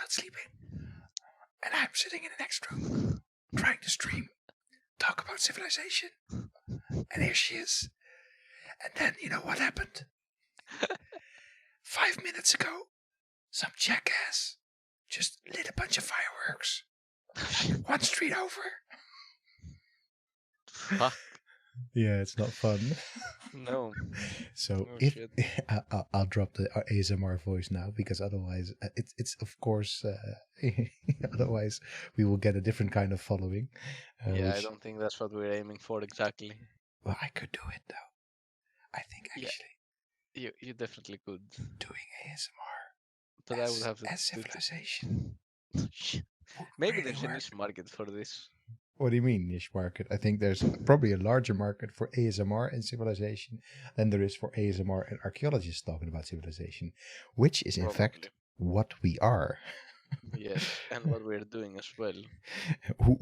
not sleeping. And I'm sitting in the next room, trying to stream, talk about civilization. And here she is. And then, you know what happened? 5 minutes ago, some jackass just lit a bunch of fireworks. Like 1 street over. Fuck. Yeah, it's not fun. No. So Oh, if shit. I'll drop the ASMR voice now, because otherwise it's of course otherwise we will get a different kind of following. Yeah, I don't think that's what we're aiming for exactly. Well, I could do it though. I think Yeah. actually You definitely could. doing ASMR But I would have to as do civilization. Maybe really there's a work. niche market for this. What do you mean niche market? I think there's probably a larger market for ASMR and civilization than there is for ASMR and archaeologists talking about civilization, which is in fact Probably. what we are. Yes, and what we're doing as well.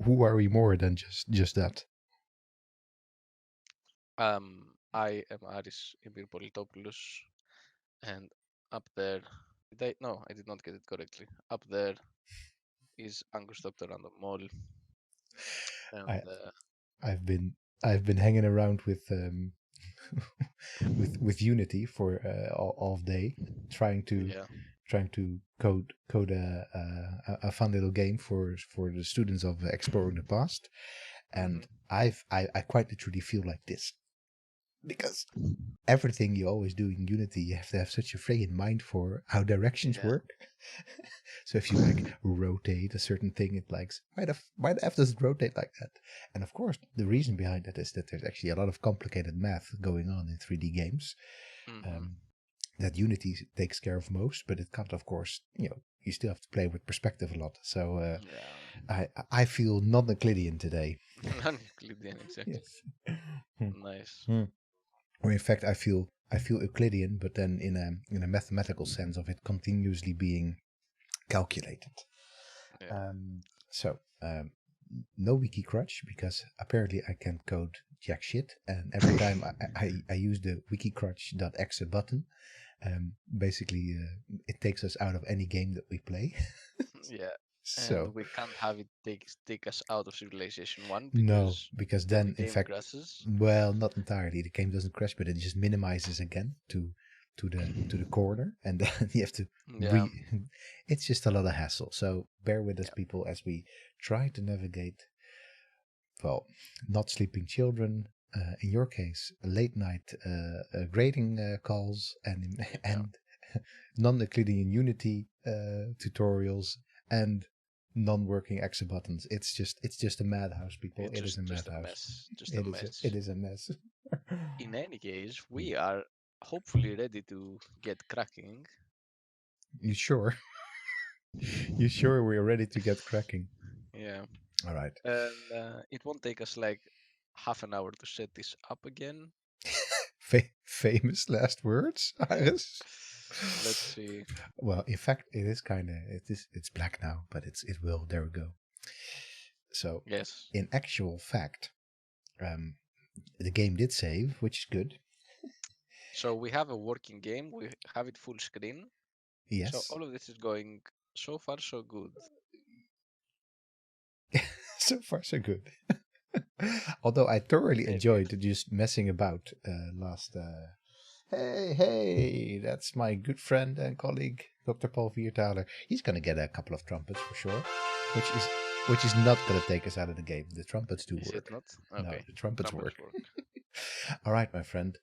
Who are we more than just that? I am Aris Ymir Politopoulos, and up there, no, I did not get it correctly. Up there is Angus Dr. Random Mall, and I've been hanging around with with Unity for all day, trying to code a fun little game for the students of exploring the past, and I quite literally feel like this, because everything you always do in Unity, you have to have such a friggin' mind for how directions work. So if you like rotate a certain thing, it likes, why the F does it rotate like that? And of course, the reason behind that is that there's actually a lot of complicated math going on in 3D games that Unity takes care of most, but it can't, of course, you still have to play with perspective a lot. So I feel non-Euclidean today. Non-Euclidean, exactly. Yes. Nice. Or in fact, I feel Euclidean, but then in a mathematical sense of it continuously being calculated. Yeah. No wiki crutch, because apparently I can't code jack shit, and every time I use the wiki crutch.exe button, basically it takes us out of any game that we play. Yeah. So and we can't have it take us out of Civilization 1 because then then the in game fact, crashes. well, not entirely. The game doesn't crash, but it just minimizes again to the corner, and then you have to it's just a lot of hassle. So bear with us, people, as we try to navigate, well, not sleeping children, in your case, late night grading calls, and non-Euclidean Unity tutorials, and non-working exe buttons. It's just a madhouse, people. It is a madhouse. It is a mess. In any case, we are hopefully ready to get cracking. You sure? You sure we're ready to get cracking? Yeah. All right. And it won't take us like half an hour to set this up again. Famous last words, Iris. Let's see. Well, in fact, it is kind of it's black now, but it will. There we go. So yes, in actual fact, the game did save, which is good. So we have a working game. We have it full screen. Yes. So all of this is going so far so good. So far so good. Although I thoroughly enjoyed just messing about last. Hey, that's my good friend and colleague, Dr. Paul Viertaler. He's going to get a couple of trumpets for sure, which is not going to take us out of the game. The trumpets do work. Is it not? Okay. No, the trumpets work. All right, my friend.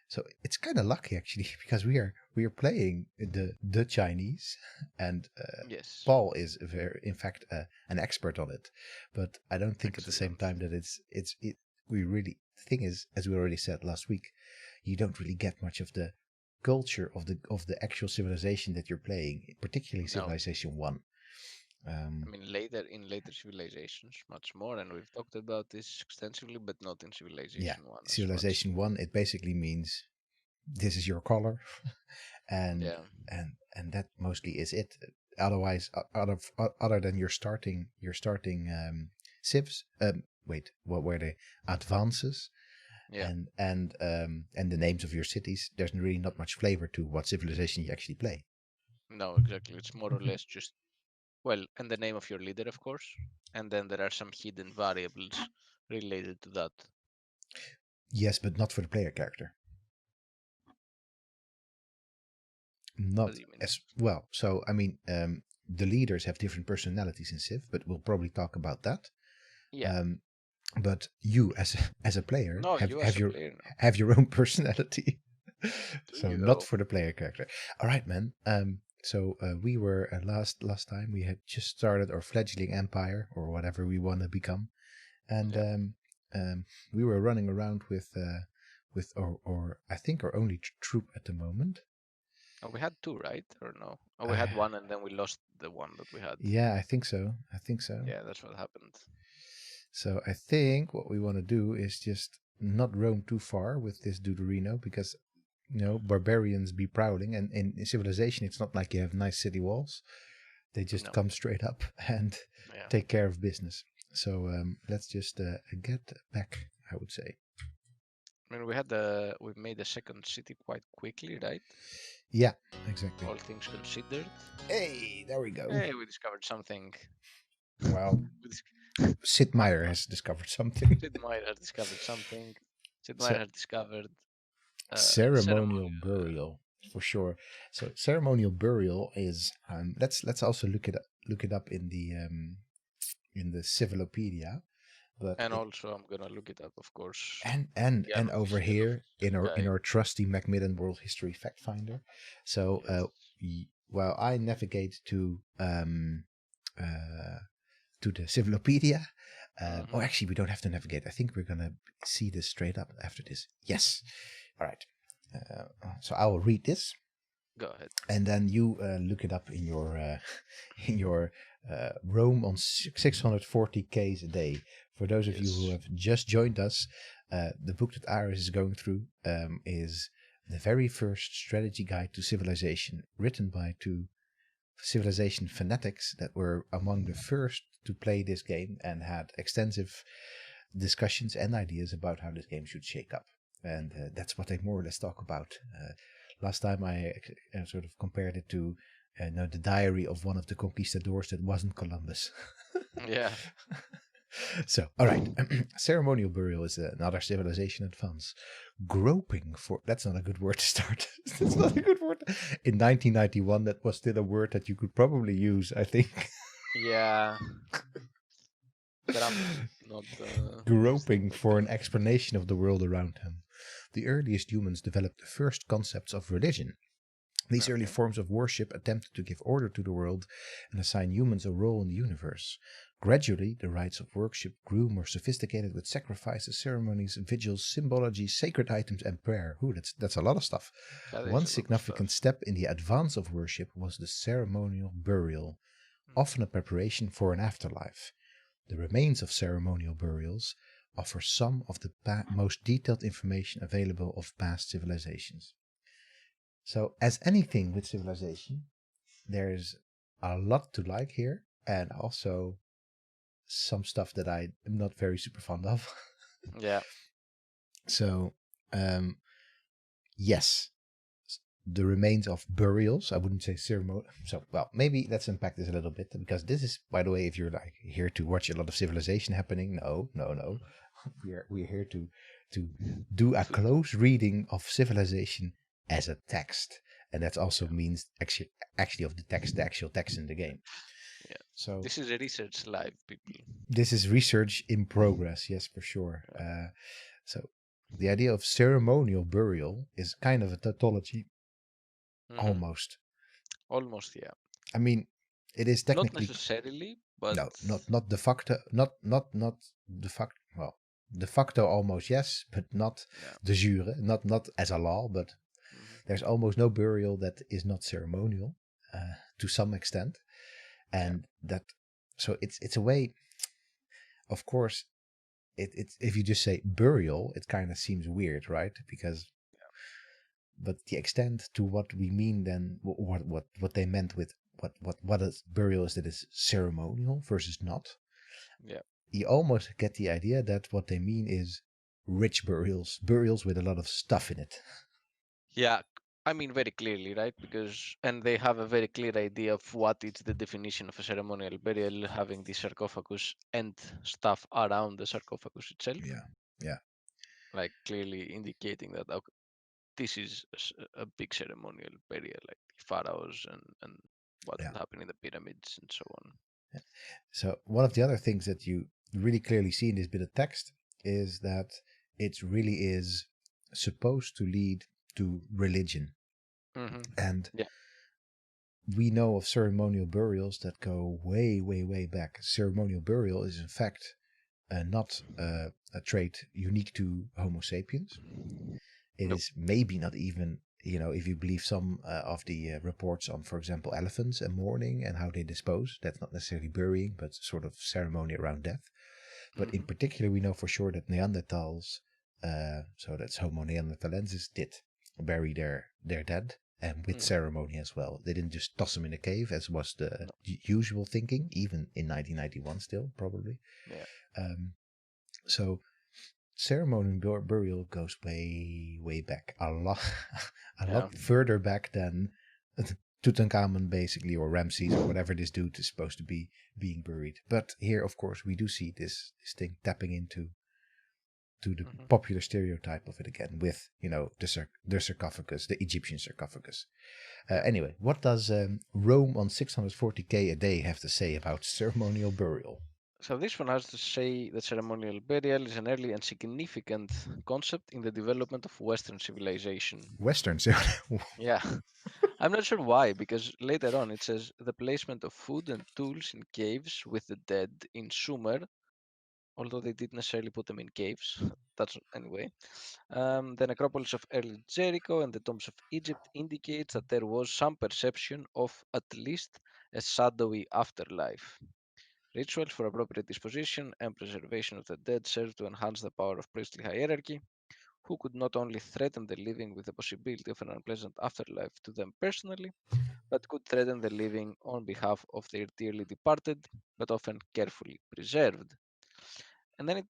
So it's kind of lucky actually, because we are playing the Chinese, and yes, Paul is in fact an expert on it, but I don't think at the same time that we really, the thing is, as we already said last week, you don't really get much of the culture of the actual civilization that you're playing, particularly Civilization 1. I mean, later civilizations, much more, and we've talked about this extensively, but not in Civilization 1. Civilization 1, it basically means this is your color, and that mostly is it. Otherwise, other than your starting civs, what were they? Advances, and the names of your cities. There's really not much flavor to what civilization you actually play. No, exactly. It's more or less just, well, and the name of your leader, of course. And then there are some hidden variables related to that. Yes, but not for the player character. What Not do you mean? as well. So, I mean, the leaders have different personalities in Civ, but we'll probably talk about that. Yeah. But you, as a player, No, you as a player now. have your own personality. Do So you not though? for the player character. All right, man. So we were last time we had just started our fledgling empire or whatever we want to become, and Yeah. we were running around with or I think our only troop at the moment. Oh, we had two, right? Or no? Oh, we Uh, had one and then we lost the one that we had. yeah, I think so. I think so. Yeah, that's what happened. So I think what we want to do is just not roam too far with this Deuterino because barbarians be prowling, and in civilization it's not like you have nice city walls. They just No. come straight up and Yeah. take care of business. So let's just get back, I would say. I mean, we made a second city quite quickly, right? Yeah, exactly. All things considered. Hey, there we go. Hey, we discovered something. Well, We dis- Sid Meier has discovered something. Sid Meier has discovered something. Sid So Meier has discovered ceremonial ceremonial. burial for sure. So ceremonial burial is let's also look it up in the Civilopedia. But And also, I'm gonna look it up, of course. and over Artificial here in our guy. trusty Macmillan World History Fact Finder. So Yes. while I navigate to the Civilopedia. Mm-hmm. Oh, actually, we don't have to navigate. I think we're gonna see this straight up after this. Yes. All right. So I will read this, Go ahead. and then you look it up in your in your Rome on 640 Ks a day. For those of you who Yes. have just joined us, the book that Iris is going through is the very first strategy guide to civilization, written by two civilization fanatics that were among the first to play this game and had extensive discussions and ideas about how this game should shake up. And that's what they more or less talk about. Last time I sort of compared it to the diary of one of the conquistadors that wasn't Columbus. Yeah. So, all right. Ceremonial burial is another civilization advance. Groping for, that's not a good word to start. That's not a good word. In 1991, that was still a word that you could probably use, I think. Yeah. Trump did not use Groping that. for an explanation of the world around him. The earliest humans developed the first concepts of religion. These early Okay. forms of worship attempted to give order to the world and assign humans a role in the universe. Gradually, the rites of worship grew more sophisticated with sacrifices, ceremonies, vigils, symbology, sacred items, and prayer. Ooh, that's a lot of stuff. That One is a lot of stuff. significant step in the advance of worship was the ceremonial burial, often a preparation for an afterlife. The remains of ceremonial burials offer some of the most detailed information available of past civilizations. So, as anything with civilization, there's a lot to like here, and also some stuff that I am not very super fond of. Yeah. So, yes, the remains of burials. I wouldn't say ceremony. So, well, maybe let's unpack this a little bit because this is, by the way, if you're like here to watch a lot of civilization happening, no. We're here to do a close reading of civilization as a text, and that also means actually of the text, the actual text in the game. Yeah. So This is a research live, people. this is research in progress, yes, for sure. So the idea of ceremonial burial is kind of a tautology, Mm-hmm. almost. Almost, yeah. I mean, it is Not technically necessarily, but no, not de facto, not de facto. Well, de facto almost yes, but not yeah. de jure, not as a law. But Mm-hmm. there's almost no burial that is not ceremonial, to some extent, Yeah. and that. So it's a way. Of course, it's if you just say burial, it kind of seems weird, right? Because but the extent to what we mean then what they meant with what a burial is that is ceremonial versus not, Yeah. you almost get the idea that what they mean is rich burials with a lot of stuff in it. Yeah. I mean, very clearly, right? And they have a very clear idea of what is the definition of a ceremonial burial, having the sarcophagus and stuff around the sarcophagus itself, Yeah, yeah, like clearly indicating that this is a big ceremonial burial, like the pharaohs and what yeah, would happen in the pyramids and so on. yeah. So one of the other things that you really clearly see in this bit of text is that it really is supposed to lead to religion. Mm-hmm. And Yeah. we know of ceremonial burials that go way, way, way back. Ceremonial burial is in fact not a trait unique to Homo sapiens. It Nope. is maybe not even, if you believe some of the reports on, for example, elephants and mourning and how they dispose. That's not necessarily burying, but sort of ceremony around death. But in Mm-hmm. particular, we know for sure that Neanderthals, so that's Homo neanderthalensis, did bury their dead, and with Mm-hmm. ceremony as well. They didn't just toss them in a cave, as was the No. usual thinking, even in 1991 still, probably. Yeah. Um, so ceremonial burial goes way, way back. A lot, a Yeah. lot further back than Tutankhamun, basically, or Ramses, or whatever this dude is supposed to be being buried. But here, of course, we do see this thing tapping into the Mm-hmm. popular stereotype of it again with, the sarcophagus, the Egyptian sarcophagus. Yeah. Anyway, what does Rome on 640k a day have to say about ceremonial burial? So this one has to say that ceremonial burial is an early and significant concept in the development of Western civilization. Western. Yeah. I'm not sure why, because later on it says the placement of food and tools in caves with the dead in Sumer, although they didn't necessarily put them in caves. That's anyway. The necropolis of early Jericho and the tombs of Egypt indicates that there was some perception of at least a shadowy afterlife. Rituals for appropriate disposition and preservation of the dead served to enhance the power of priestly hierarchy, who could not only threaten the living with the possibility of an unpleasant afterlife to them personally, but could threaten the living on behalf of their dearly departed, but often carefully preserved. And then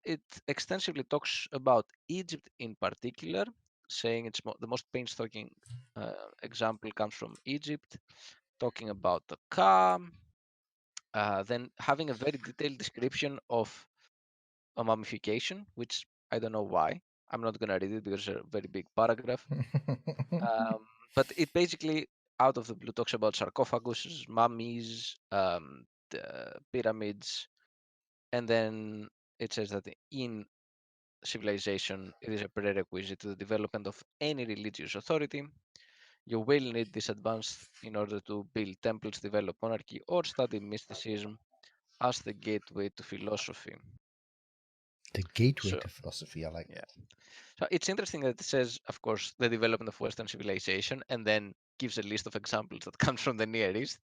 it extensively talks about Egypt in particular, saying the most painstaking example comes from Egypt, talking about the Ka, then having a very detailed description of a mummification, which I don't know why. I'm not going to read it because it's a very big paragraph. Um, but it basically, out of the blue, talks about sarcophagus, mummies, the pyramids, and then it says that in civilization, it is a prerequisite to the development of any religious authority. You will need this advance in order to build temples, develop monarchy, or study mysticism as the gateway to philosophy. The gateway So, to philosophy. I like yeah. that. So it's interesting that it says, of course, the development of Western civilization, and then gives a list of examples that comes from the Near East.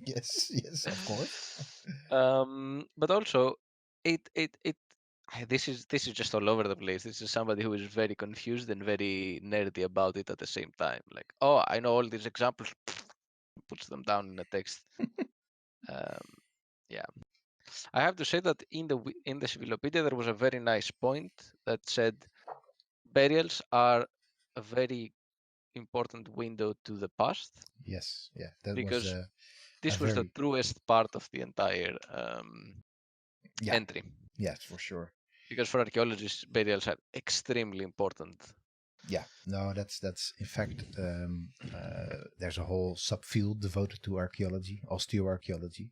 Yes, yes, of course. But also, it this is just all over the place. This is somebody who is very confused and very nerdy about it at the same time. Like, oh, I know all these examples, puts them down in a text. Um, yeah, I have to say that in the Civilopedia there was a very nice point that said burials are a very important window to the past Yes, yeah, that was because a this was the very, truest part of the entire yeah, entry. yes, for sure. Because for archaeologists, burials are extremely important. Yeah, no, that's in fact, there's a whole subfield devoted to archaeology, osteoarchaeology,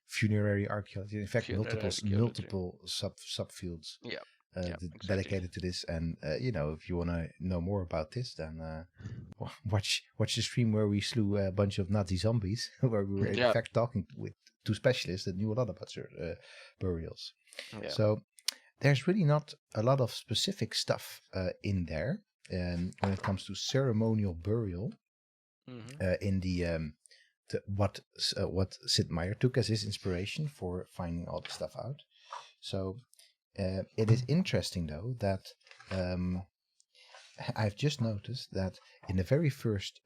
funerary archaeology. In fact, Funerary archaeology. multiple subfields Yeah, yeah, exactly. dedicated to this. And if you want to know more about this, then watch the stream where we slew a bunch of Nazi zombies, where we were in Yeah, fact talking with two specialists that knew a lot about burials. yeah. So there's really not a lot of specific stuff in there when it comes to ceremonial burial Hmm. in what Sid Meier took as his inspiration for finding all this stuff out. So it is interesting though that I've just noticed that in the very first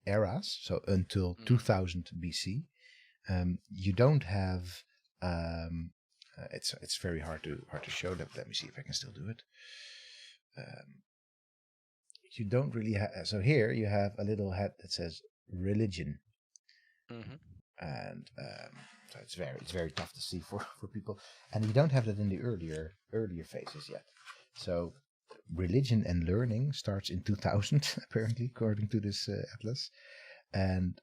eras, so until Hmm. 2000 BC, you don't have. It's very hard to show that. Let me see if I can still do it. Um, you don't really have. So here you have a little head that says religion, and so it's very tough to see for people, and you don't have that in the earlier phases yet. So religion and learning starts in 2000 apparently, according to this atlas, and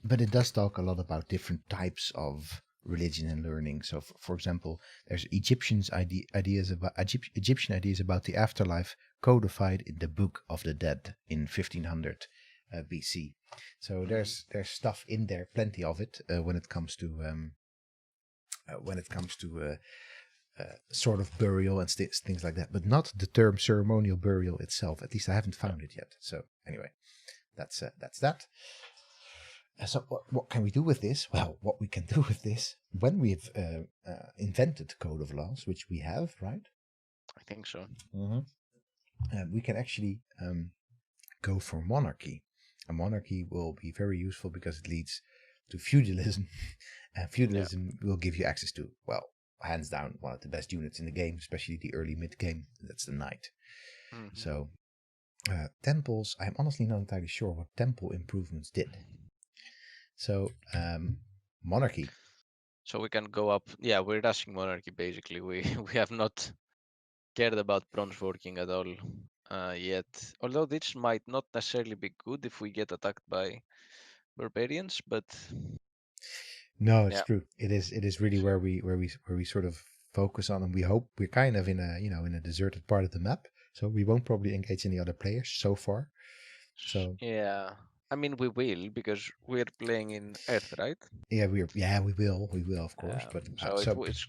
but it does talk a lot about different types of religion and learning. So, for example, there's Egyptian ideas about the afterlife codified in the Book of the Dead in 1500 BC. So there's stuff in there, plenty of it, when it comes to sort of burial and things like that, but not the term ceremonial burial itself. At least I haven't found it yet. So anyway, that's that. So what can we do with this? Well, what we can do with this, when we've invented code of laws, which we have, right? I think so. We can actually go for monarchy. A monarchy will be very useful because it leads to feudalism, and feudalism will give you access to, well, hands down, one of the best units in the game, especially the early mid-game. That's the knight. So temples, I'm honestly not entirely sure what temple improvements did. So monarchy. So we can go up. Yeah, we're rushing monarchy basically. We have not cared about bronze working at all yet. Although this might not necessarily be good if we get attacked by barbarians, but no, it's true. It is really where we sort of focus on, and we hope we're kind of in a deserted part of the map, so we won't probably engage any other players so far. So yeah, I mean we will, because we're playing in Earth, right? Yeah, we will of course. But so it's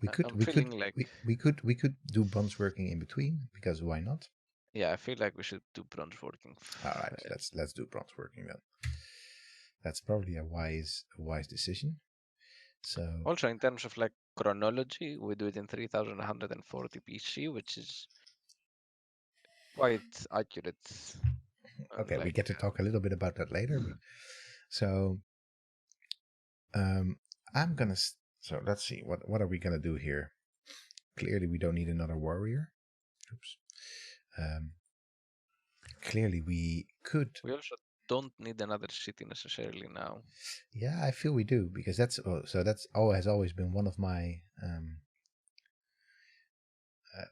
we I'm feeling like we could do bronze working in between, because why not? yeah, I feel like we should do bronze working. All right, let's do bronze working then. That's probably a wise decision. So also in terms of like chronology, we do it in 3140 BC, which is quite accurate. Okay, we get to talk a little bit about that later. But so I'm gonna. So let's see. What are we gonna do here? Clearly, we don't need another warrior. Oops. Clearly, we could. We also don't need another city necessarily now. Yeah, I feel we do, because that's has always been one of my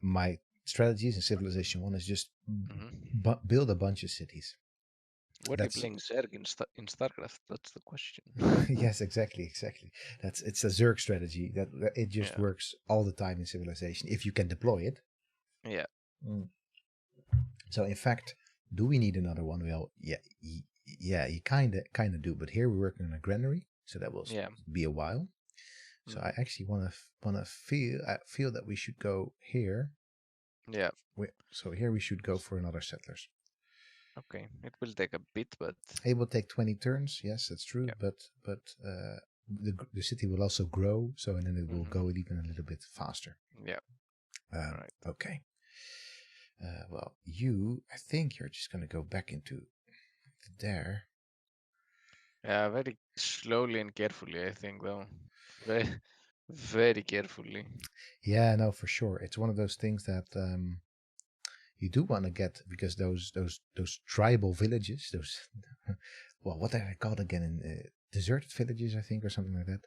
my strategies in Civilization 1 is just build a bunch of cities. What are you playing Zerg in StarCraft? That's the question. Yes, exactly. It's a Zerg strategy that it just works all the time in Civilization if you can deploy it. Yeah. So in fact, do we need another one? Well, yeah, you kind of do. But here we're working on a granary, so that will be a while. So I actually want to feel that we should go here. Yeah. So here we should go for another settlers. Okay, it will take a bit, but it will take 20 turns. Yes, that's true. Yeah. But the city will also grow, so and then it will go even a little bit faster. Yeah. Right. Okay. Well, I think you're just gonna go back into there. Yeah, very slowly and carefully, I think, though. Very, very carefully. Yeah, no, for sure. It's one of those things that you do want to get, because those tribal villages, those well, what are they called again? In deserted villages, I think, or something like that,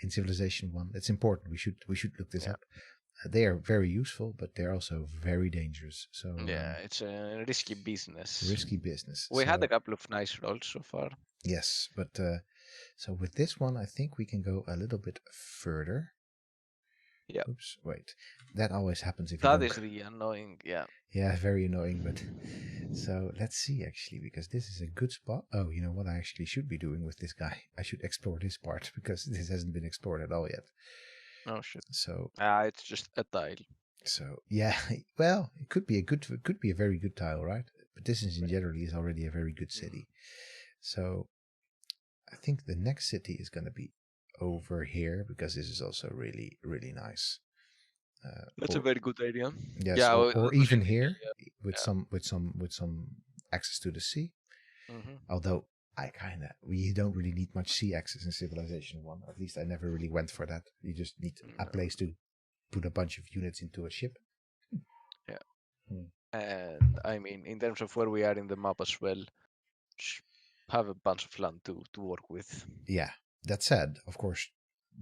in Civilization 1. It's important. We should look this up. They are very useful, but they're also very dangerous. So yeah, it's a risky business. We had a couple of nice rolls so far. Yes, but so with this one, I think we can go a little bit further. Yeah. Oops, wait. That always happens if that is really annoying. Yeah. Yeah, very annoying. But so let's see, actually, because this is a good spot. Oh, you know what I actually should be doing with this guy? I should explore this part, because this hasn't been explored at all yet. Oh shit. So it's just a tile. So yeah, well, it could be a very good tile, right? But this is generally is already a very good city. So I think the next city is going to be over here, because this is also really, really nice. That's a very good idea. Yes, yeah, or even here with some access to the sea. Although we don't really need much sea access in Civilization 1. At least I never really went for that. You just need a place to put a bunch of units into a ship. Yeah. Hmm. And I mean, in terms of where we are in the map as well, have a bunch of land to work with. Yeah, that said, of course,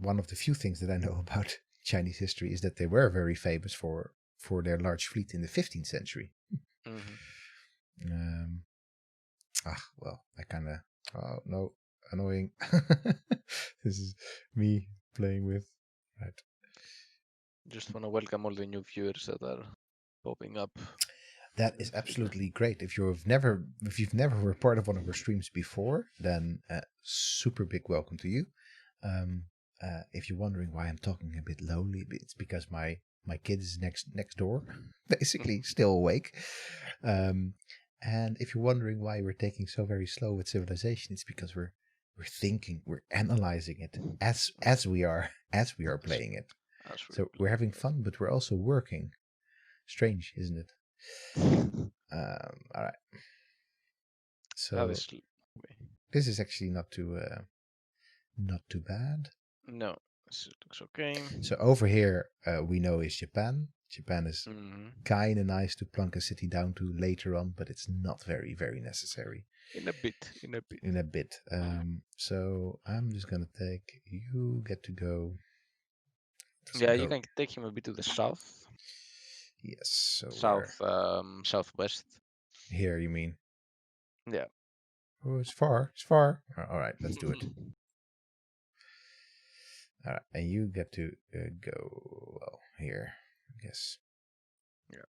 one of the few things that I know about Chinese history is that they were very famous for their large fleet in the 15th century. Um, well, I kind of, oh no, annoying. This is me playing with, right? Just want to welcome all the new viewers that are popping up. That is absolutely great. If you've never were part of one of our streams before, then super big welcome to you. If you're wondering why I'm talking a bit lowly, it's because my kid is next door, basically still awake. And if you're wondering why we're taking so very slow with civilization, it's because we're thinking, we're analyzing it as we are playing it. So we're having fun, but we're also working. Strange, isn't it? All right. So this is actually not too bad. No, this looks okay. So over here we know is Japan. Japan is kind of nice to plunk a city down to later on, but it's not very, very necessary. In a bit. So I'm just gonna take, you get to go. Yeah, you can take him a bit to the south. Yes. So southwest. Here, you mean? Yeah. Oh, it's far. It's far. All right, let's do it. All right, and you get to go, well, here, I guess. Yeah.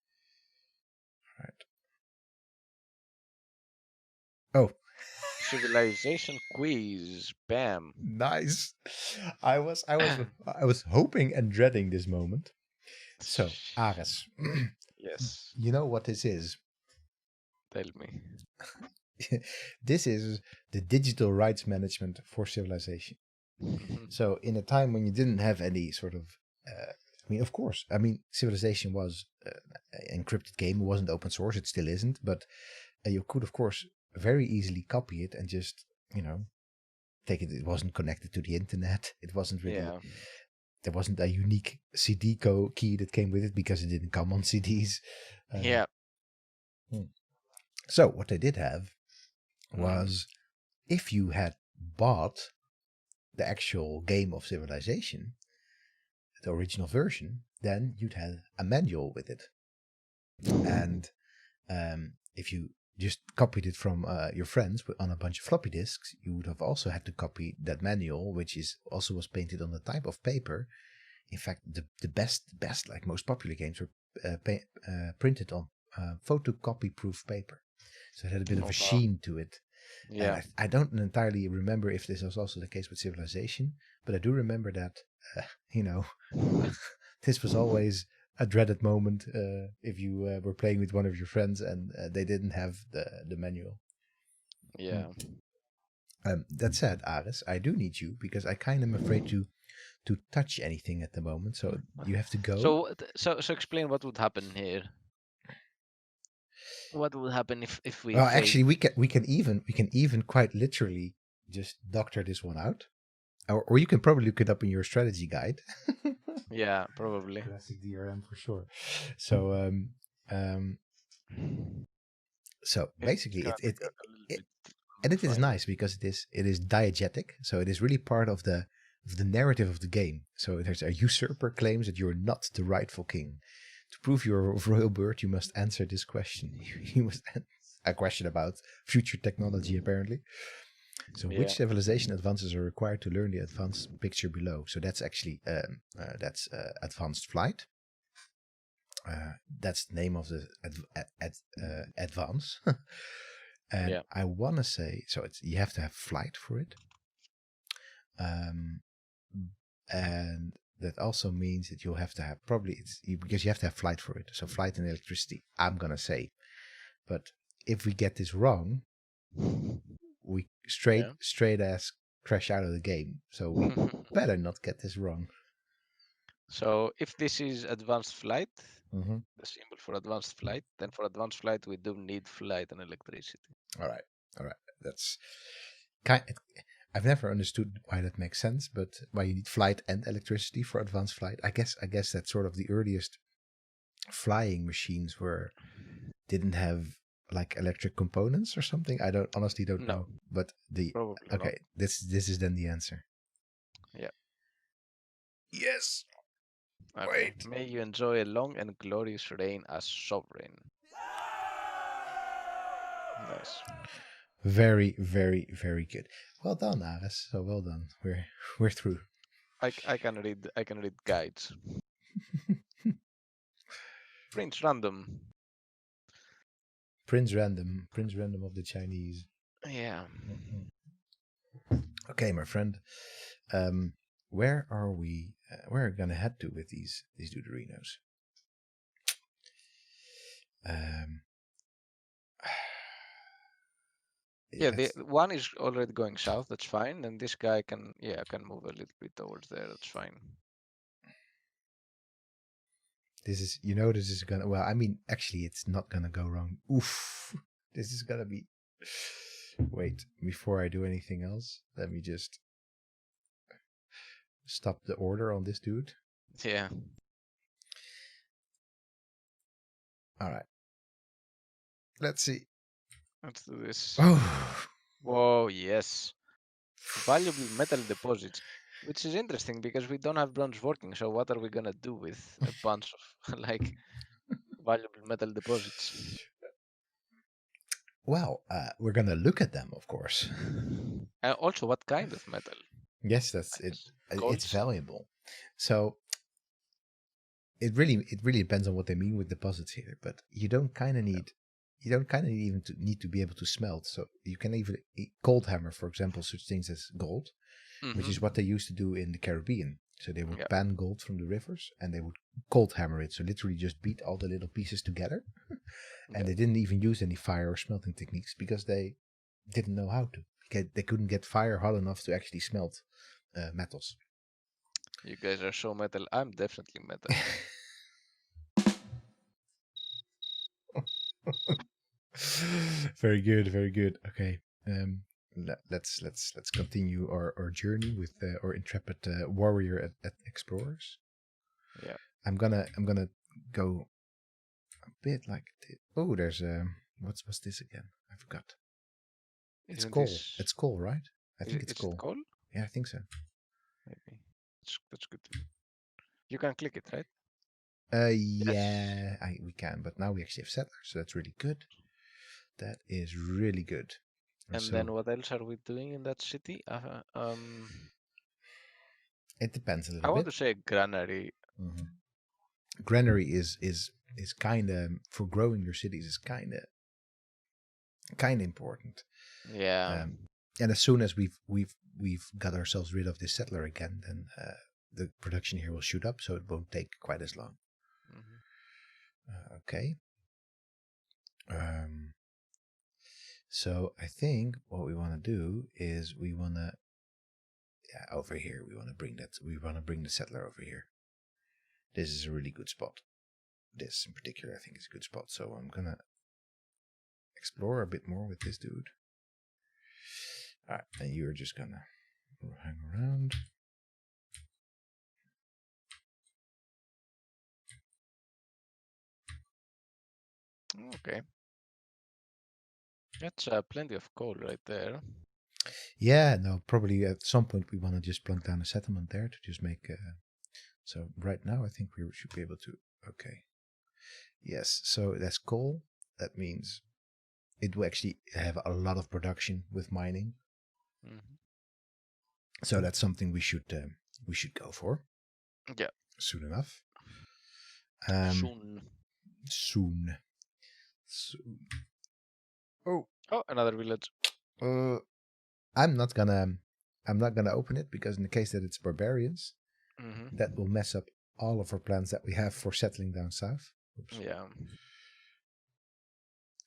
All right. Oh. Civilization quiz. Bam. Nice. I was hoping and dreading this moment. So, Ares. Yes. You know what this is? Tell me. This is the digital rights management for civilization. So in a time when you didn't have any sort of, of course, civilization was an encrypted game. It wasn't open source. It still isn't. But you could, of course, very easily copy it and just, take it. It wasn't connected to the internet. It wasn't really. Yeah. There wasn't a unique CD key that came with it because it didn't come on CDs. Yeah. So what they did have was, if you had bought the actual game of Civilization, the original version, then you'd have a manual with it. And if you just copied it from your friends on a bunch of floppy disks, you would have also had to copy that manual, which also was painted on a type of paper. In fact, the best, like most popular games, were printed on photocopy proof paper. So it had a bit of a sheen to it. Yeah. And I don't entirely remember if this was also the case with Civilization, but I do remember that, this was always a dreaded moment if you were playing with one of your friends and they didn't have the manual. Yeah. That said, Ares, I do need you because I kind of am afraid to touch anything at the moment. So you have to go. So explain what would happen here. What would happen if we? Well, actually, we can even quite literally just doctor this one out, or you can probably look it up in your strategy guide. Yeah, probably. Classic DRM for sure. So so basically it and it is nice because it is diegetic, so it is really part of the narrative of the game. So there's a usurper claims that you're not the rightful king. To prove your royal birth, you must answer this question. You must a question about future technology, apparently. So which civilization advances are required to learn the advanced picture below? So that's actually advanced flight. That's the name of the advance. And I want to say, so you have to have flight for it. And that also means that you'll have to have, because you have to have flight for it. So flight and electricity, I'm going to say. But if we get this wrong, we straight ass crash out of the game. So we better not get this wrong. So if this is advanced flight, the symbol for advanced flight, then for advanced flight we do need flight and electricity. All right. That's kind. I've never understood why that makes sense, but why you need flight and electricity for advanced flight. I guess that's sort of the earliest flying machines didn't have like electric components or something. I honestly don't know. But probably okay, this is then the answer. Yeah. Yes. Okay. Wait. May you enjoy a long and glorious reign as sovereign. Nice. Very, very, very good. Well done, Ares. So well done. We're through. I can read guides. Prince Random. Prince Random of the Chinese. Yeah. Okay, my friend. Where are we? Where are we gonna head to with these Deuterinos? Yeah, the one is already going south. That's fine, and this guy can move a little bit towards there. That's fine. This is gonna. Well, I mean, actually, it's not gonna go wrong. Oof! This is gonna be. Wait, before I do anything else, let me just stop the order on this dude. Yeah. All right. Let's see. Let's do this. Oh. Whoa! Yes. Valuable metal deposits, which is interesting because we don't have bronze working. So what are we gonna do with a bunch of like valuable metal deposits? Well, we're gonna look at them, of course. Also, what kind of metal? Yes, that's Like it. gold? It's valuable. So it really depends on what they mean with deposits here. But you don't kind of need need to be able to smelt. So you can even gold hammer, for example, such things as gold, which is what they used to do in the Caribbean. So they would pan gold from the rivers and they would gold hammer it. So literally just beat all the little pieces together. And they didn't even use any fire or smelting techniques because they didn't know how to. They couldn't get fire hot enough to actually smelt metals. You guys are so metal. I'm definitely metal. Very good, very good. Okay, let's continue our journey with our intrepid warrior at explorers. Yeah, I'm gonna go a bit like oh, there's what's this again? I forgot. It's isn't coal. this? It's coal, right? I think it's Is it coal. coal? Yeah, I think so. Maybe. That's good. You can click it, right? Yeah, we can, but now we actually have settlers, so that's really good. That is really good. And so, then what else are we doing in that city? It depends a little I bit. want to say granary. Mm-hmm. Granary is kind of for growing your cities is kind of important. Yeah. And as soon as we've got ourselves rid of this settler again, then the production here will shoot up, so it won't take quite as long. Okay. So I think what we want to do is we want to over here. We want to bring the settler over here. This is a really good spot. This in particular, I think, is a good spot. So I'm gonna explore a bit more with this dude. All right, and you're just gonna hang around. Okay. That's plenty of coal right there. Yeah, no, probably at some point we want to just plunk down a settlement there to just make. So right now, I think we should be able to. Okay. Yes, so that's coal. That means it will actually have a lot of production with mining. So that's something we should go for. Yeah. Soon enough. Soon. Oh, another village. I'm not gonna open it because in the case that it's barbarians, that will mess up all of our plans that we have for settling down south. Oops. Yeah.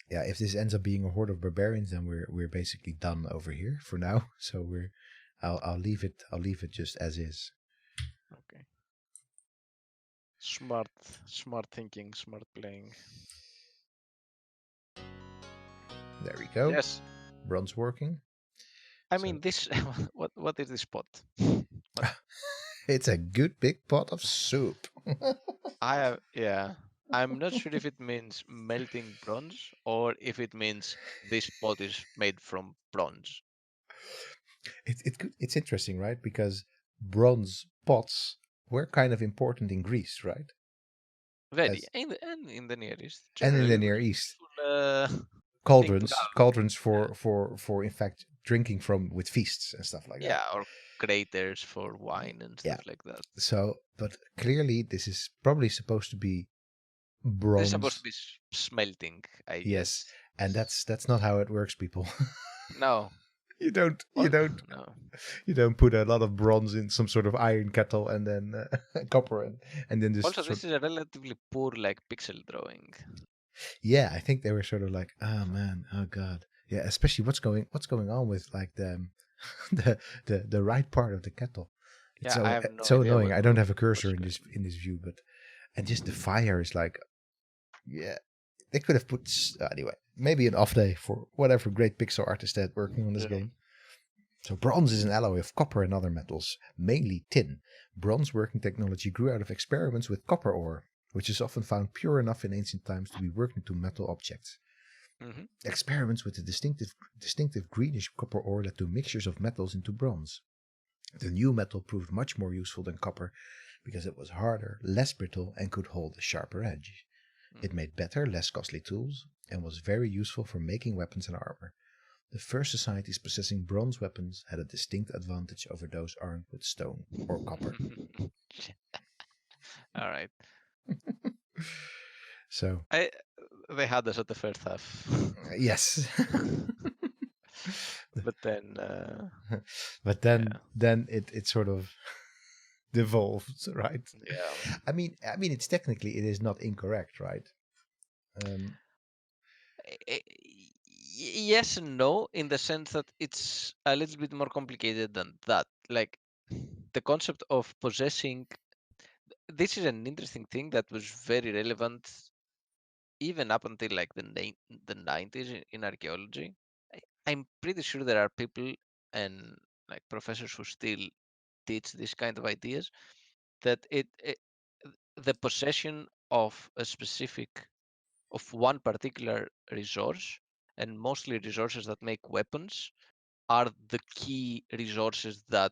Yeah, if this ends up being a horde of barbarians, then we're basically done over here for now. So I'll leave it just as is. Okay. Smart thinking, smart playing. There we go. Yes. Bronze working. I mean, this. What is this pot? It's a good big pot of soup. I have. Yeah. I'm not sure if it means melting bronze or if it means this pot is made from bronze. It's interesting, right? Because bronze pots were kind of important in Greece, right? Very, As and in the Near East, and in generally the very Near East, useful thing to have. cauldrons Yeah, for in fact drinking from with feasts and stuff like that. yeah, or craters for wine and Yeah. stuff like that. So, but clearly this is probably supposed to be This is supposed to bronze. be smelting, I Yes, guess. and that's not how it works, people. No, you don't you well, don't no. you don't put a lot of bronze in some sort of iron kettle and then copper and then Also, just sort. this is a relatively poor like pixel drawing. Yeah, I think they were sort of like, oh man, oh god, yeah. Especially what's going on with like the the right part of the kettle. Yeah, I have It's no so idea annoying. I don't have a what's cursor in going this view, but and just the fire is like, yeah. They could have put anyway. Maybe an off day for whatever great pixel artist had working on this on. game. So bronze is an alloy of copper and other metals, mainly tin. Bronze working technology grew out of experiments with copper ore, which is often found pure enough in ancient times to be worked into metal objects. Hmm. Experiments with the distinctive greenish copper ore led to mixtures of metals into bronze. The new metal proved much more useful than copper because it was harder, less brittle, and could hold a sharper edge. It Hmm. made better, less costly tools, and was very useful for making weapons and armor. The first societies possessing bronze weapons had a distinct advantage over those armed with stone or copper. All right. So, I They had us at the first half, yes. but then But yeah, then it sort of devolves, right? yeah. I mean, it is not incorrect, right? Um, Yes and no, in the sense that it's a little bit more complicated than that. Like the concept of possessing. This is an interesting thing that was very relevant even up until like the 90s in archaeology. I'm pretty sure there are people and like professors who still teach this kind of ideas that the possession of a specific of one particular resource, and mostly resources that make weapons, are the key resources that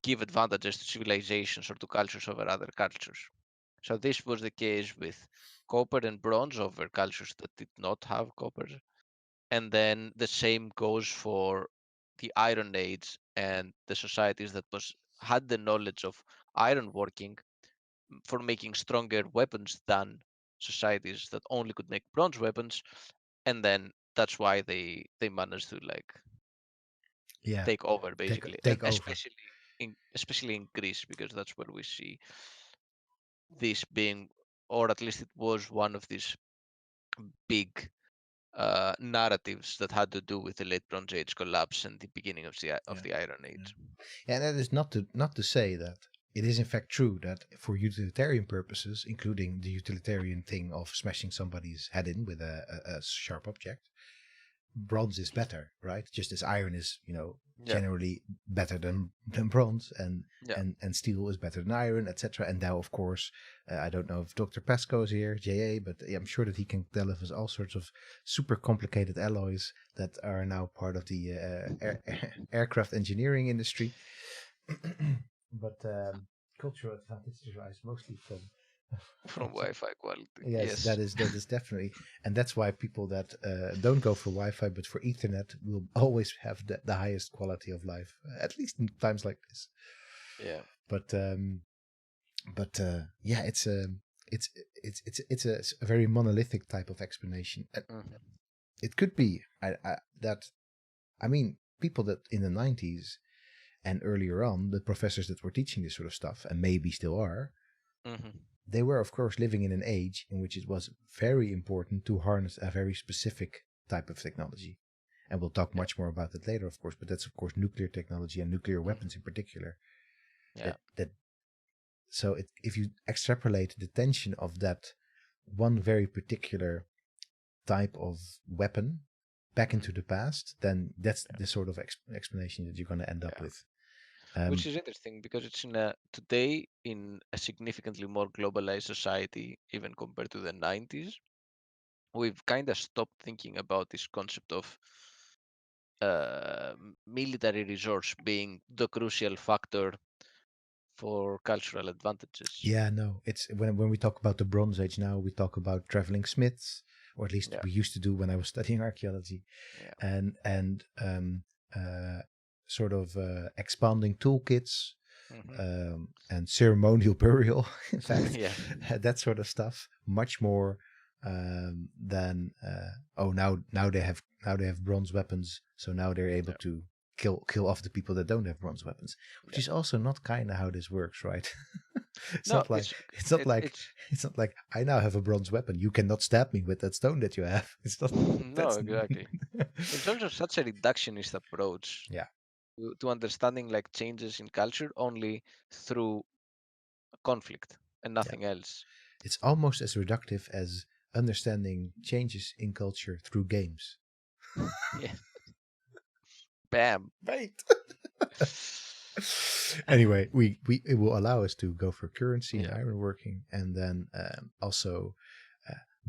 give advantages to civilizations or to cultures over other cultures. So this was the case with copper and bronze over cultures that did not have copper. And then the same goes for the Iron Age and the societies that had the knowledge of iron working for making stronger weapons than societies that only could make bronze weapons. And then that's why they managed to like yeah, take over basically, and take over. especially in Greece, because that's where we see this being, or at least it was one of these big narratives that had to do with the late Bronze Age collapse and the beginning of Yeah, the Iron yeah. Age. And that is not to say that it is in fact true that for utilitarian purposes, including the utilitarian thing of smashing somebody's head in with a sharp object, bronze is better, right? Just as iron is, Yeah, generally better than bronze, yeah. and steel is better than iron, etc. And now, of course, I don't know if Dr. Pasco is here, JA, but I'm sure that he can tell us all sorts of super complicated alloys that are now part of the aircraft engineering industry. But cultural advantages arise mostly from From Wi-Fi quality. yes, Yes. that is definitely, and that's why people that don't go for Wi-Fi but for Ethernet will always have the highest quality of life, at least in times like this. Yeah. But yeah, it's a very monolithic type of explanation. Mhm. It could be that I mean people that in the 90s and earlier on, the professors that were teaching this sort of stuff and maybe still are, Mhm. they were, of course, living in an age in which it was very important to harness a very specific type of technology. And we'll talk Yeah. much more about that later, of course, but that's, of course, nuclear technology and nuclear Mhm. weapons in particular. Yeah. That so if you extrapolate the tension of that one very particular type of weapon back Mhm. into the past, then that's Yeah. the sort of explanation that you're going to end up Yeah. with. Which is interesting because it's today in a significantly more globalized society, even compared to the 90s. We've kind of stopped thinking about this concept of military resource being the crucial factor for cultural advantages. Yeah, no, it's when we talk about the Bronze Age now, we talk about traveling smiths, or at least Yeah, we used to do when I was studying archaeology, yeah, and uh, sort of expanding toolkits, hmm and ceremonial burial, in fact, yeah, that sort of stuff, much more than oh, now they have bronze weapons, so now they're able yeah, to kill off the people that don't have bronze weapons, which yeah. is also not kind of how this works, right? it's No, not like it's not like it's it's not like I now have a bronze weapon, you cannot stab me with that stone that you have. It's not. no, That's exactly. It's also such a reductionist approach yeah, to understanding like changes in culture only through conflict and yeah. nothing else. It's almost as reductive as understanding changes in culture through games. Yeah, bam. Right. Anyway, we it will allow us to go for currency and Yeah. ironworking, and then also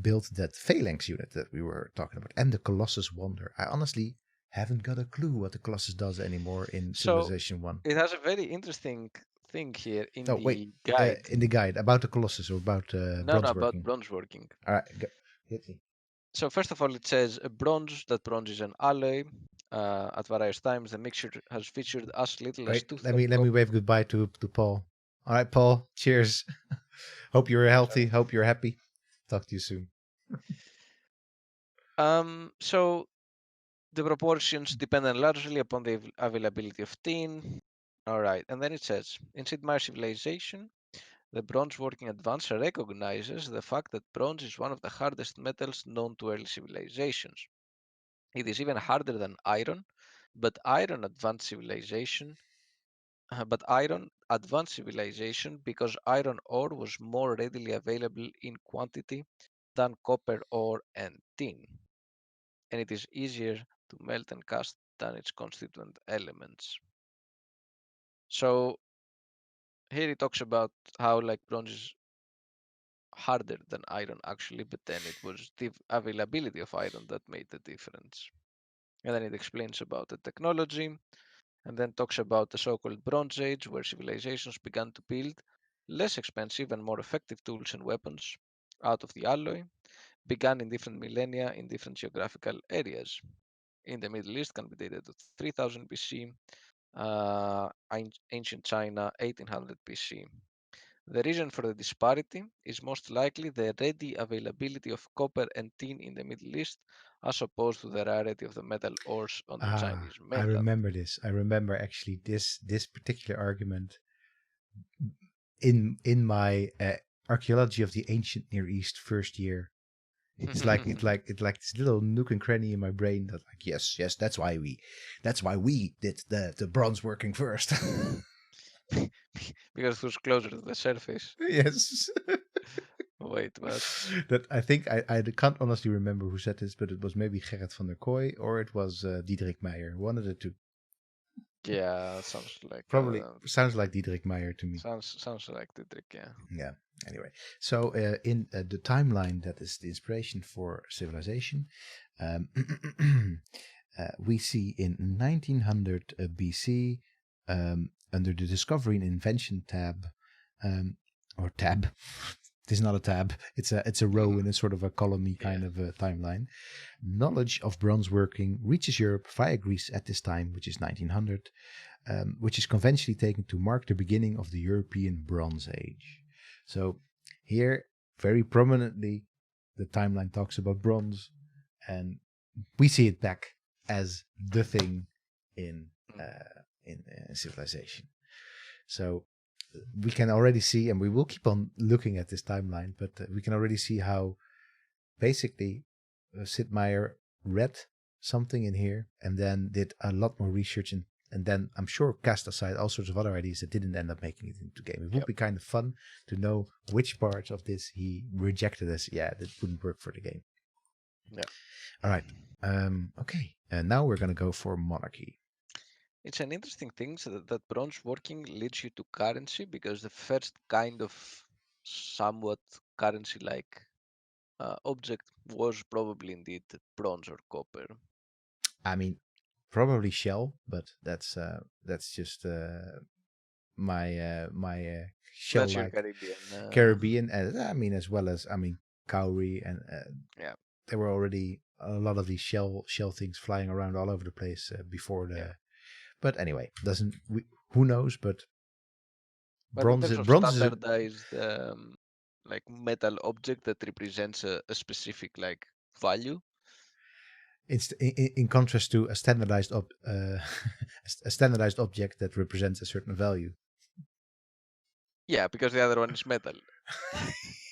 build that phalanx unit that we were talking about, and the Colossus Wonder. I honestly haven't got a clue what the Colossus does anymore in So Civilization 1. it has a very interesting thing here in Oh, wait. the guide. In the guide about the Colossus or about No, no, bronze about working. bronze working. All right, go. Hit me. So first of all, it says that bronze is an alloy. At various times, the mixture has featured as little as Wait, two-thirds let me copper. wave goodbye to Paul. All right, Paul. Cheers. Hope you're healthy. Sorry. Hope you're happy. Talk to you soon. So the proportions depend largely upon the availability of tin. All right, and then it says in Sid Meier's civilization, the bronze working advance recognizes the fact that bronze is one of the hardest metals known to early civilizations. It is even harder than iron, but iron advanced civilization because iron ore was more readily available in quantity than copper ore and tin, and it is easier to melt and cast than its constituent elements. So here he talks about how like bronze is harder than iron actually, but then it was the availability of iron that made the difference. And then it explains about the technology, and then talks about the so-called Bronze Age, where civilizations began to build less expensive and more effective tools and weapons out of the alloy, began in different millennia in different geographical areas. In the Middle East can be dated to 3000 BC, ancient China 1800 BC. The reason for the disparity is most likely the ready availability of copper and tin in the Middle East, as opposed to the rarity of the metal ores on the Ah, Chinese I mainland. remember this. I remember actually this particular argument in my archaeology of the ancient Near East first year. It's like this little nook and cranny in my brain that like yes, that's why we did the bronze working first. Because it was closer to the surface. Yes. Wait, what? That I think I can't honestly remember who said this, but it was maybe Gerrit van der Kooi or it was Diederik Meier. One of the two. Yeah, sounds like Probably sounds like Diederik Meier to me. sounds like the trick. Yeah. Yeah. Anyway, so in the timeline that is the inspiration for Civilization, um, we see in 1900 BC, under the Discovery and Invention tab, or tab. It is not a tab. It's a row in a sort of a columny Yeah. kind of a timeline. Knowledge of bronze working reaches Europe via Greece at this time, which is 1900, which is conventionally taken to mark the beginning of the European Bronze Age. So here, very prominently, the timeline talks about bronze, and we see it back as the thing in Mm. civilization. So we can already see, and we will keep on looking at this timeline, but we can already see how basically Sid Meier read something in here and then did a lot more research and then I'm sure cast aside all sorts of other ideas that didn't end up making it into the game. It would be kind of fun to know which parts of this he rejected as, that wouldn't work for the game. Yeah. All right. Okay. And now we're going to go for Monarchy. It's an interesting thing that bronze working leads you to currency, because the first kind of somewhat currency-like object was probably indeed bronze or copper. I mean, probably shell, but that's just my That's your shell-like Caribbean. Caribbean. I mean, as well as cowrie, and Yeah, there were already a lot of these shell things flying around all over the place before yeah. the. But anyway, who knows? But But in bronze terms of bronze is standardized like metal object that represents a specific like value. in contrast to a standardized a standardized object that represents a certain value. Yeah, because the other one is metal.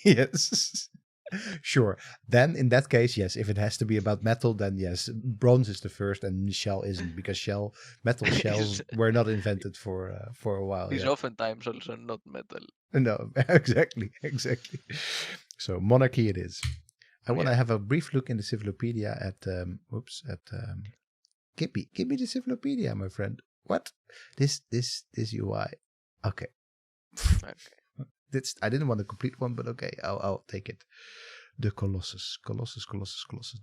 Yes. Sure. Then in that case, yes. If it has to be about metal, then yes, bronze is the first, and shell isn't, because metal shells is were not invented for a while is yet. oftentimes also not metal. No, exactly. So monarchy it is. I want to have a brief look in the Civilopedia at give me the Civilopedia, my friend. What? This UI. Okay. Okay. I didn't want a complete one, but okay, I'll take it. The Colossus.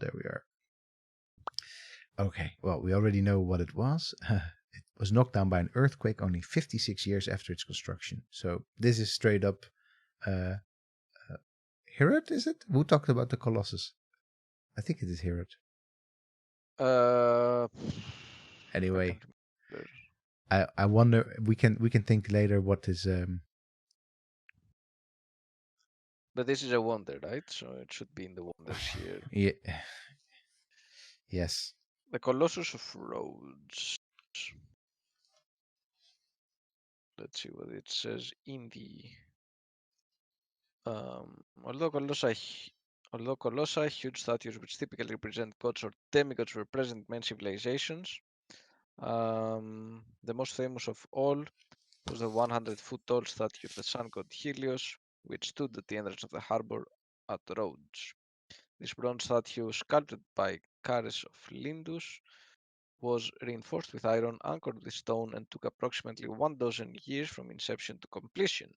There we are. Okay, well, we already know what it was. It was knocked down by an earthquake only 56 years after its construction. So this is straight up Herod, is it? Who talked about the Colossus? I think it is Herod. Anyway, I wonder. We can think later what is. But this is a wonder, right? So it should be in the wonders here. Yeah. Yes. The Colossus of Rhodes. Let's see what it says in the. Although colossi, huge statues which typically represent gods or demigods, were present in many civilizations. The most famous of all was the 100-foot-tall statue of the sun god Helios, which stood at the entrance of the harbor at Rhodes. This bronze statue, sculpted by Cares of Lindus, was reinforced with iron, anchored with stone, and took approximately 12 years from inception to completion.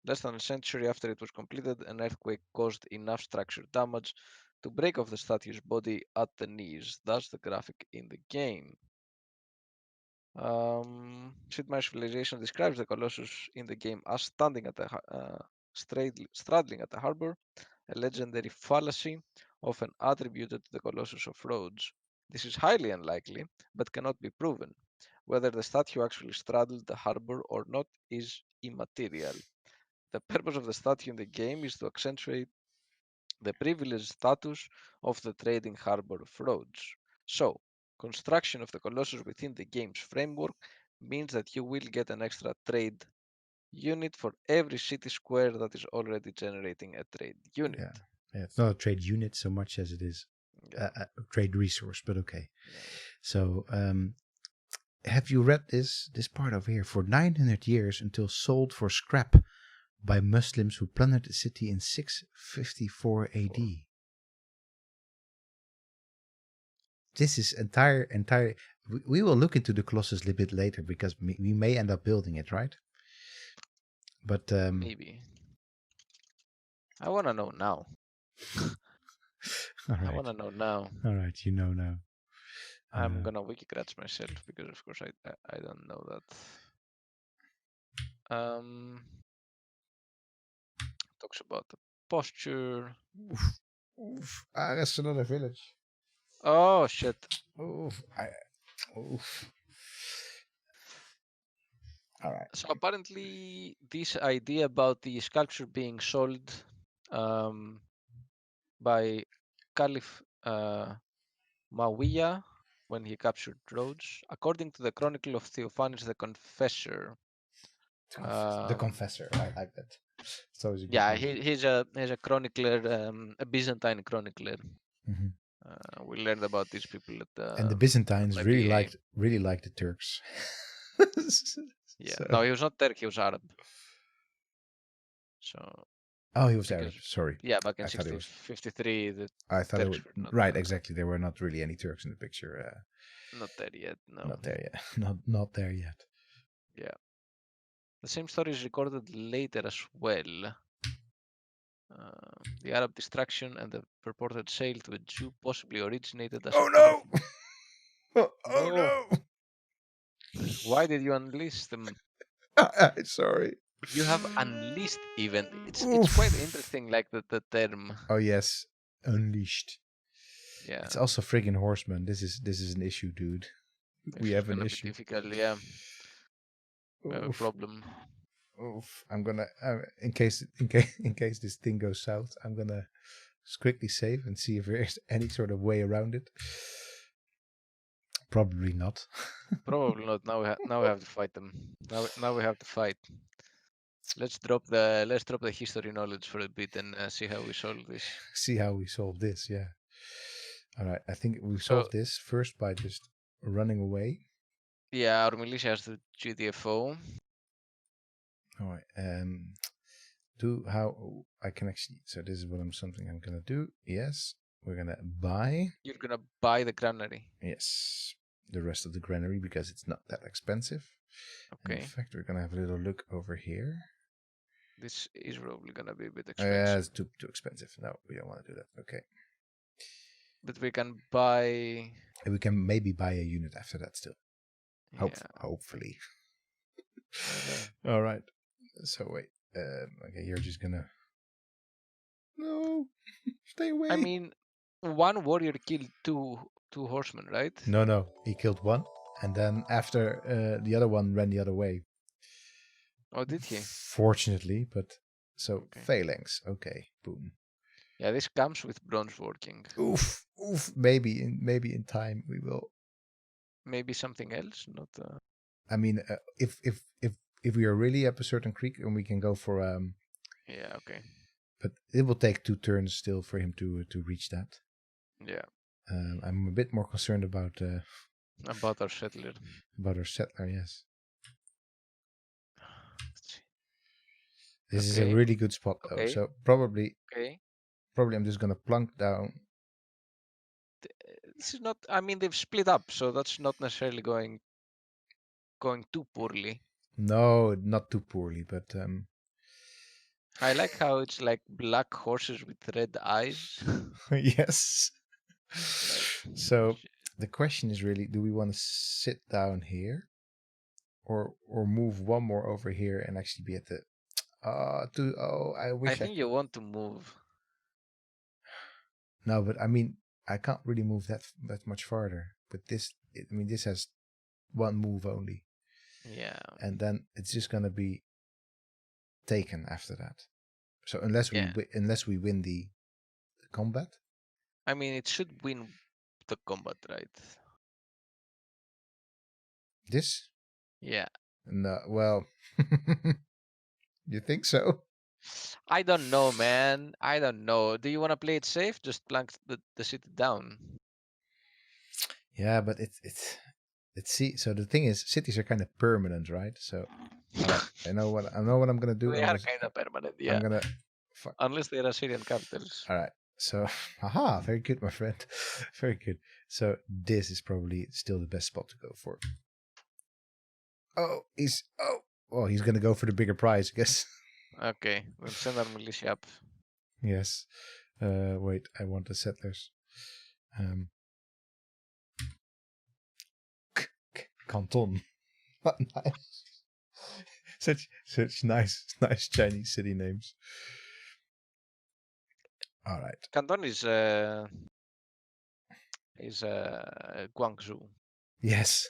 Less than a century after it was completed, an earthquake caused enough structural damage to break off the statue's body at the knees, thus the graphic in the game. Sid Meier's civilization describes the Colossus in the game as standing at straddling at the harbor, a legendary fallacy often attributed to the Colossus of Rhodes. This is highly unlikely, but cannot be proven. Whether the statue actually straddled the harbor or not is immaterial. The purpose of the statue in the game is to accentuate the privileged status of the trading harbor of Rhodes. So, construction of the Colossus within the game's framework means that you will get an extra trade unit for every city square that is already generating a trade unit. Yeah, it's not a trade unit so much as it is a trade resource, but okay. Yeah. So, have you read this part over here? For 900 years until sold for scrap by Muslims who plundered the city in 654 AD. This is entire. We will look into the Colossus a little bit later because we may end up building it, right? But maybe. I want to know now. All right. I want to know now. All right, you know now. I'm gonna wikicrats myself because, of course, I don't know that. Talks about the posture. Oof. That's another village. Oh shit. Oof. Oof. All right. So apparently, this idea about the sculpture being sold by Caliph Mawiyah when he captured Rhodes, according to the Chronicle of Theophanes the Confessor. The Confessor, I like that. It's always a good Yeah, name. he's a chronicler, a Byzantine chronicler. Mm-hmm. We learned about these people and the Byzantines really liked the Turks. Yeah, so. No, he was not Turk, he was Arab. So Oh, he was Arab. Sorry. Yeah, back in I thought it was. 1653, the I thought it Turks was were not right. Exactly. There were not really any Turks in the picture. not there yet. No. Not there yet. Not there yet. Yeah. The same story is recorded later as well. The Arab destruction and the purported sale to a Jew possibly originated as Oh a part no! Oh No. no! Why did you unleash them? Sorry. You have unleashed even. It's quite Oof. interesting, like the term. Oh yes, unleashed. Yeah. It's also friggin' horseman. This is an issue, dude. We This is have an gonna be issue. difficult. Yeah. We have a Oof. problem. Oof. I'm gonna in case this thing goes south, I'm gonna quickly save and see if there's any sort of way around it. Probably not. Probably not. Now we have to fight them. Now we have to fight. Let's drop the history knowledge for a bit and see how we solve this. See how we solve this. Yeah. All right. I think we So solved this first by just running away. yeah, our militia has the GTFO. All right. Do how I can actually. So this is something I'm gonna do. Yes, we're gonna buy. You're gonna buy the granary. Yes, the rest of the granary because it's not that expensive. Okay. And in fact, we're gonna have a little look over here. This is probably gonna be a bit Oh, yeah, expensive. it's too expensive. No, we don't want to do that. Okay. But we can buy. And we can maybe buy a unit after that still. Yeah. Hopefully. Okay. All right. So wait. Okay, you're just gonna. No, stay away. I mean, one warrior killed two horsemen, right? No. He killed one, and then after the other one ran the other way. Oh, did he? Fortunately, but so Okay. phalanx. Okay, boom. Yeah, this comes with bronze working. Oof. Maybe in time we will. Maybe something else, not. I mean, if we are really up a certain creek and we can go for Yeah. Okay. but it will take 2 turns still for him to reach that. Yeah. I'm a bit more concerned about About our settler. About our settler. Yes. Let's see. This is a really good spot though. Okay. So probably Okay. I'm just gonna plunk down. This is not. I mean, they've split up, so that's not necessarily going too poorly. No, not too poorly, but I like how it's like black horses with red eyes. yes. Like, So the question is really, do we want to sit down here, or move one more over here and actually be at the? I wish I think you want to move. No, but I mean, I can't really move that much farther. But this, I mean, this has one move only. Yeah. And then it's just gonna be taken after that. So unless we win the combat. I mean, it should win the combat, right? This? Yeah. No, well, you think so? I don't know, man. I don't know. Do you want to play it safe? Just plank the city down. Yeah, but it's see. So the thing is, cities are kind of permanent, right? So, all right, I know what I'm gonna do. They are kind of permanent, yeah. I'm gonna. Unless they are Assyrian capitals. All right. So, haha, very good, my friend. Very good. So this is probably still the best spot to go for. Oh, he's gonna go for the bigger prize, I guess. Okay, we'll send our militia up. Yes. Wait, I want the settlers. Canton. Nice. Such nice Chinese city names. All right. Canton is Guangzhou. Yes.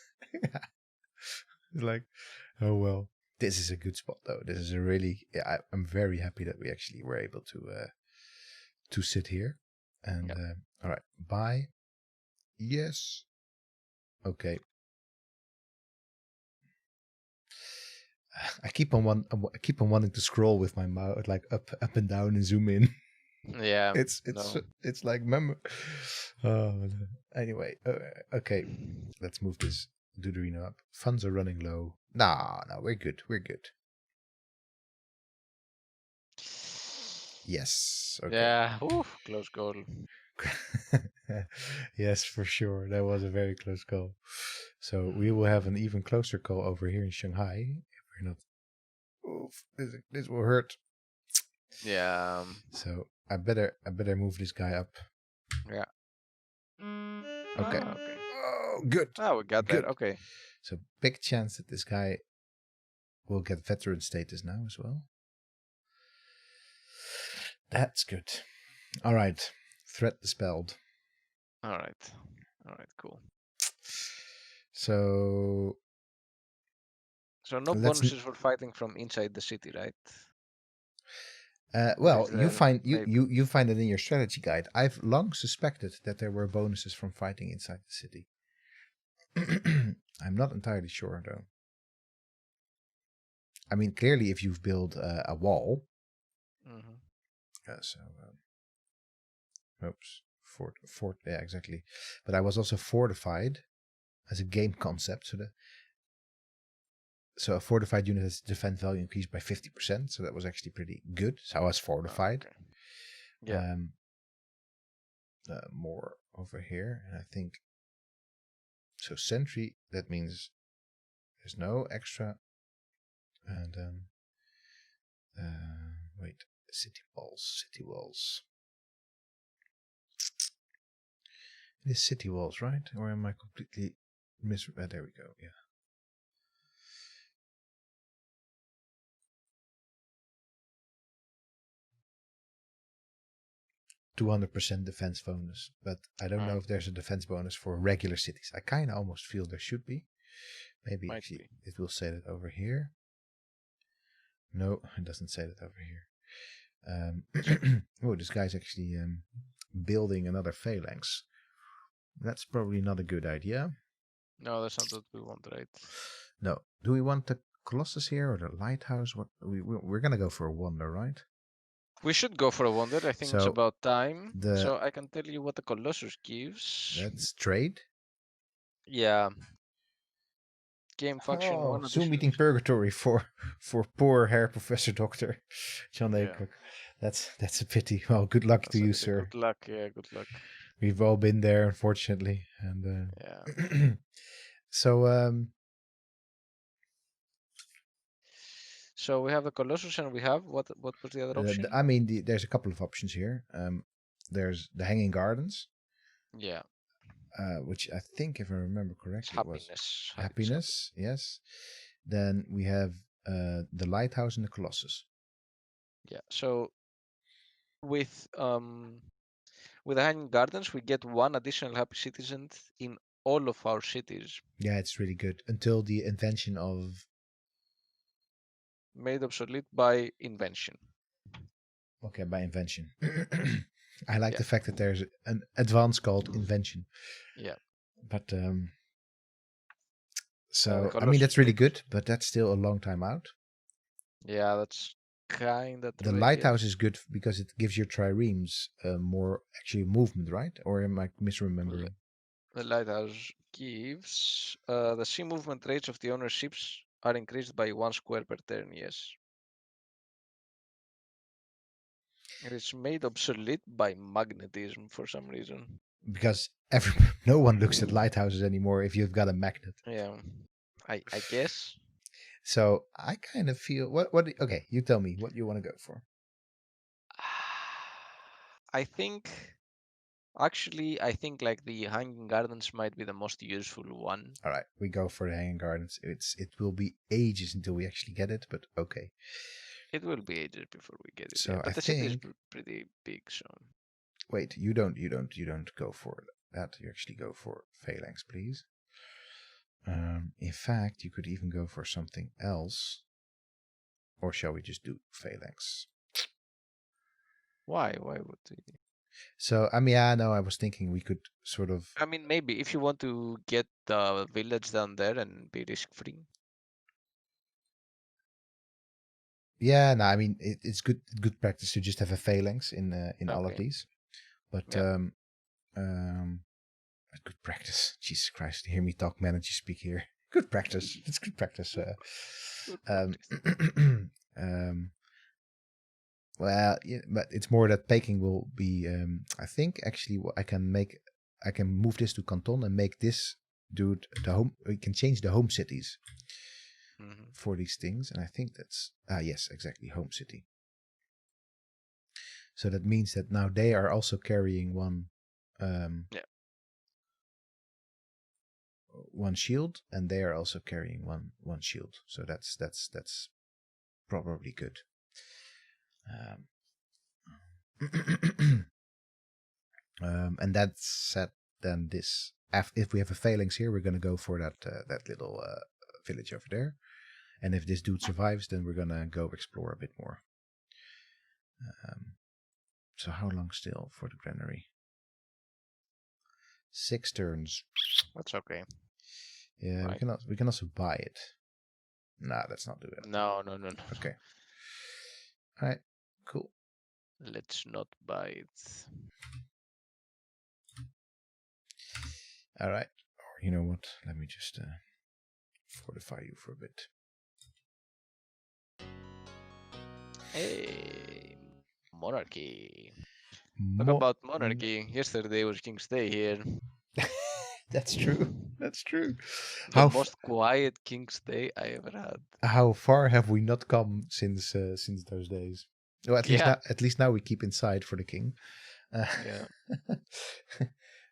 Like, oh well. This is a good spot though. This is a really. Yeah, I'm very happy that we actually were able to sit here. And all right, buy. Yes. Okay. I keep on wanting to scroll with my mouse, like up and down and zoom in. Yeah. It's like remember. Anyway, okay. Let's move this Deuterino up. Funds are running low. No, we're good. We're good. Yes. Okay. Yeah, oof, close goal. Yes, for sure. That was a very close call. So we will have an even closer call over here in Shanghai. If we're not. Oof, this will hurt. Yeah. So I better move this guy up. Yeah. Okay. Okay. Oh, good. Oh, we got that. Good. Okay. So big chance that this guy will get veteran status now as well. That's good. All right. Threat dispelled. All right. All right. Cool. So So no bonuses for fighting from inside the city, right? well, you find maybe? you find it in your strategy guide. I've long suspected that there were bonuses from fighting inside the city. I'm not entirely sure though. I mean, clearly, if you've built a wall, so oops, fort, yeah, exactly. But I was also fortified as a game concept, so a fortified unit has defense value increased by 50%, so that was actually pretty good. So I was fortified. Okay. Yeah. More over here, and I think so. Sentry, that means there's no extra, and wait, city walls. It is city walls, right? Or am I completely there we go. Yeah. 200% defense bonus, but I don't know if there's a defense bonus for regular cities. I kind of almost feel there should be. Maybe actually it will say that over here. No, it doesn't say that over here. Oh, this guy's actually building another phalanx. That's probably not a good idea. No, that's not what we want, right? No. Do we want the Colossus here or the lighthouse? What we're gonna go for a wonder, right? We should go for a wonder. I think it's about time. So I can tell you what the Colossus gives. That's trade. Yeah. Game faction one. Zoom meeting purgatory for poor Herr Professor Doctor John Aycock. That's a pity. Well, good luck to you, sir. Good luck. Yeah, good luck. We've all been there, unfortunately, and yeah. So So we have the Colossus, and we have what was the other option? I mean, there's a couple of options here. There's the Hanging Gardens. Yeah. Which I think, if I remember correctly, was happiness. Yes. Then we have the Lighthouse and the Colossus. Yeah. So with the Hanging Gardens, we get one additional happy citizen in all of our cities. Yeah, it's really good until the invention of made obsolete by invention. Okay, by invention. I like the fact that there's an advance called invention. Yeah. But so I mean that's really good, but that's still a long time out. Yeah, that's kind of the lighthouse is good because it gives your triremes more actually movement, right? Or am I misremembering? The lighthouse gives the sea movement rates of the owner's ships are increased by 1 square per turn. Yes. It is made obsolete by magnetism for some reason. Because no one looks at lighthouses anymore if you've got a magnet. Yeah, I guess. So I kind of feel what. Okay, you tell me what you want to go for. I think like the Hanging Gardens might be the most useful one. All right, we go for the Hanging Gardens. It will be ages until we actually get it, but okay. It will be ages before we get it. So yeah. But I the city is pretty big, so. Wait, you don't go for that. You actually go for phalanx, please. In fact, you could even go for something else. Or shall we just do phalanx? Why? Why would we? So, I mean, yeah, no, I was thinking we could sort of... I mean, maybe if you want to get the village down there and be risk-free. Yeah, no, I mean, it's good practice to just have a phalanx in all of these. But, good practice. Jesus Christ, hear me talk, man, and you speak here. Good practice. It's good practice. Well, yeah, but it's more that Peking will be. I think actually, I can move this to Canton and make this dude the home. We can change the home cities for these things, and I think that's yes, exactly, home city. So that means that now they are also carrying one. One shield, and they are also carrying one shield. So that's probably good. And that said, then this if we have a phalanx here, we're going to go for that little village over there. And if this dude survives, then we're going to go explore a bit more. So how long still for the granary? 6 turns. That's okay. Yeah, right. we can also buy it. Nah, let's not do that. No. Okay. All right. Cool. Let's not buy it. All right. Or you know what? Let me just fortify you for a bit. Hey, Monarchy. Talk about Monarchy. Yesterday was King's Day here. That's true. That's true. The most quiet King's Day I ever had. How far have we not come since those days? Well, at least now we keep inside for the king. Yeah.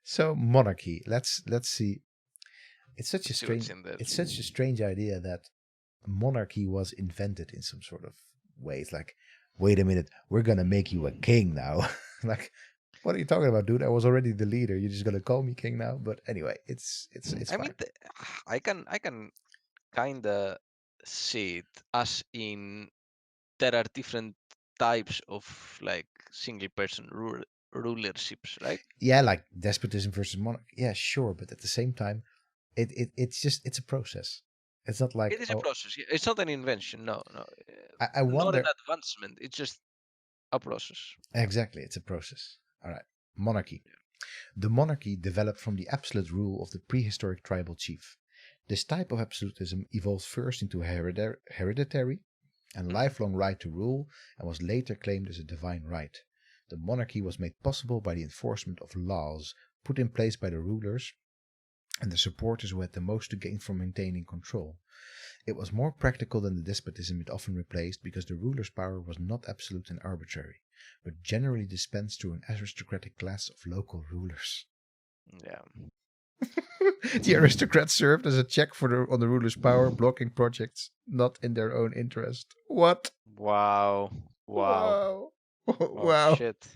So monarchy. Let's see. It's such a strange idea that monarchy was invented in some sort of ways. Like, wait a minute, we're gonna make you a king now. Like, what are you talking about, dude? I was already the leader. You're just gonna call me king now? But anyway, it's I mean, I can kind of see it as in there are different types of like single person rulerships, right? Yeah, like despotism versus monarchy. Yeah, sure, but at the same time, it's a process. It's not like it is a process. It's not an invention. No. I wonder. Not an advancement. It's just a process. Exactly, it's a process. All right, monarchy. Yeah. The monarchy developed from the absolute rule of the prehistoric tribal chief. This type of absolutism evolved first into a hereditary and lifelong right to rule, and was later claimed as a divine right. The monarchy was made possible by the enforcement of laws put in place by the rulers and the supporters who had the most to gain from maintaining control. It was more practical than the despotism it often replaced because the ruler's power was not absolute and arbitrary, but generally dispensed through an aristocratic class of local rulers. Yeah. The aristocrats served as a check on the ruler's power, blocking projects not in their own interest. What? Wow. Wow. Shit.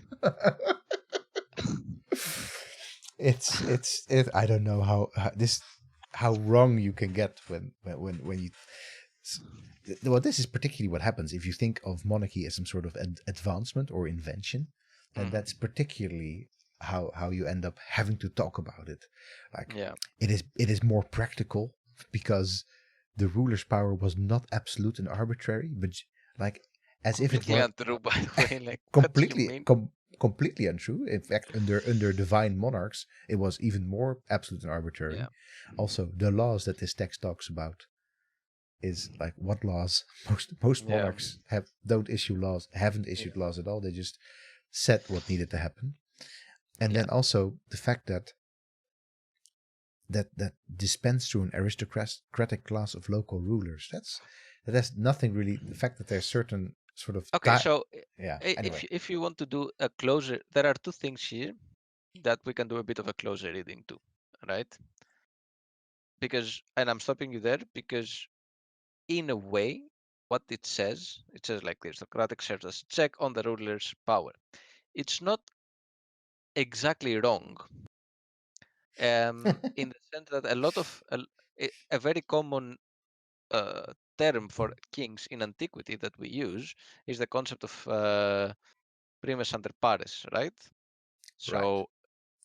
It's I don't know how wrong you can get when you. Well, this is particularly what happens if you think of monarchy as some sort of advancement or invention. Then that's particularly how you end up having to talk about it. Like, it is more practical because the ruler's power was not absolute and arbitrary, but like as if it was untrue, by the way. Like, completely untrue. In fact, under divine monarchs, it was even more absolute and arbitrary. Yeah. Also, the laws that this text talks about is like what laws most monarchs haven't issued laws at all. They just said what needed to happen. And then also the fact that dispensed through an aristocratic class of local rulers. That has nothing really. The fact that there's certain sort of so anyway. if you want to do a closer, there are two things here that we can do a bit of a closer reading to, right? Because, and I'm stopping you there because in a way, what it says like the aristocratic serves as check on the ruler's power. It's not exactly wrong, in the sense that a lot of a very common term for kings in antiquity that we use is the concept of primus inter pares, right? So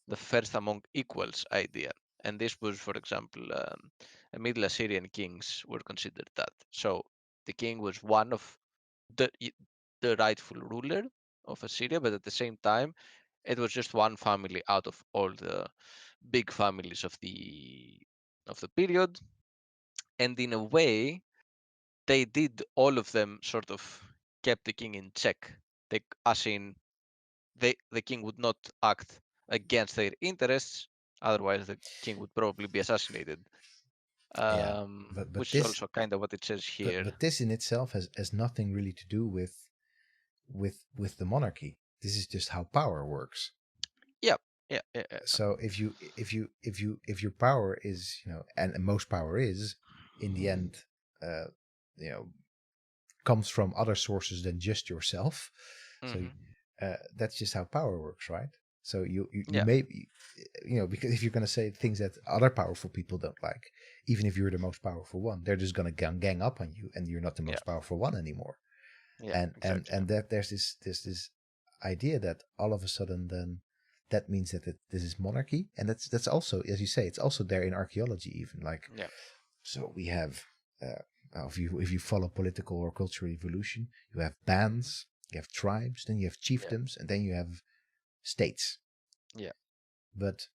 the first among equals idea. And this was, for example, Middle Assyrian kings were considered that. So the king was one of the rightful ruler of Assyria, but at the same time, it was just one family out of all the big families of the period. And in a way, they did all of them sort of kept the king in check. as in the king would not act against their interests, otherwise the king would probably be assassinated. Yeah, but Which is this also kind of what it says here. but this in itself has nothing really to do with the monarchy. This is just how power works. Yeah, yeah, yeah, yeah. So if your power is, and most power is in the end, uh, you know, comes from other sources than just yourself. So Mm-hmm. that's just how power works, right? So you Yeah, may, because if you're going to say things that other powerful people don't like, even if you're the most powerful one, they're just going to gang up on you, and you're not the yeah, most powerful one anymore. yeah, And exactly. that there's this idea that all of a sudden then that means that this is monarchy, and that's also, as you say, it's also there in archaeology even, like, Yeah, so we have, if you follow political or cultural evolution, you have bands, you have tribes, then you have yeah, chiefdoms, and then you have states. yeah, But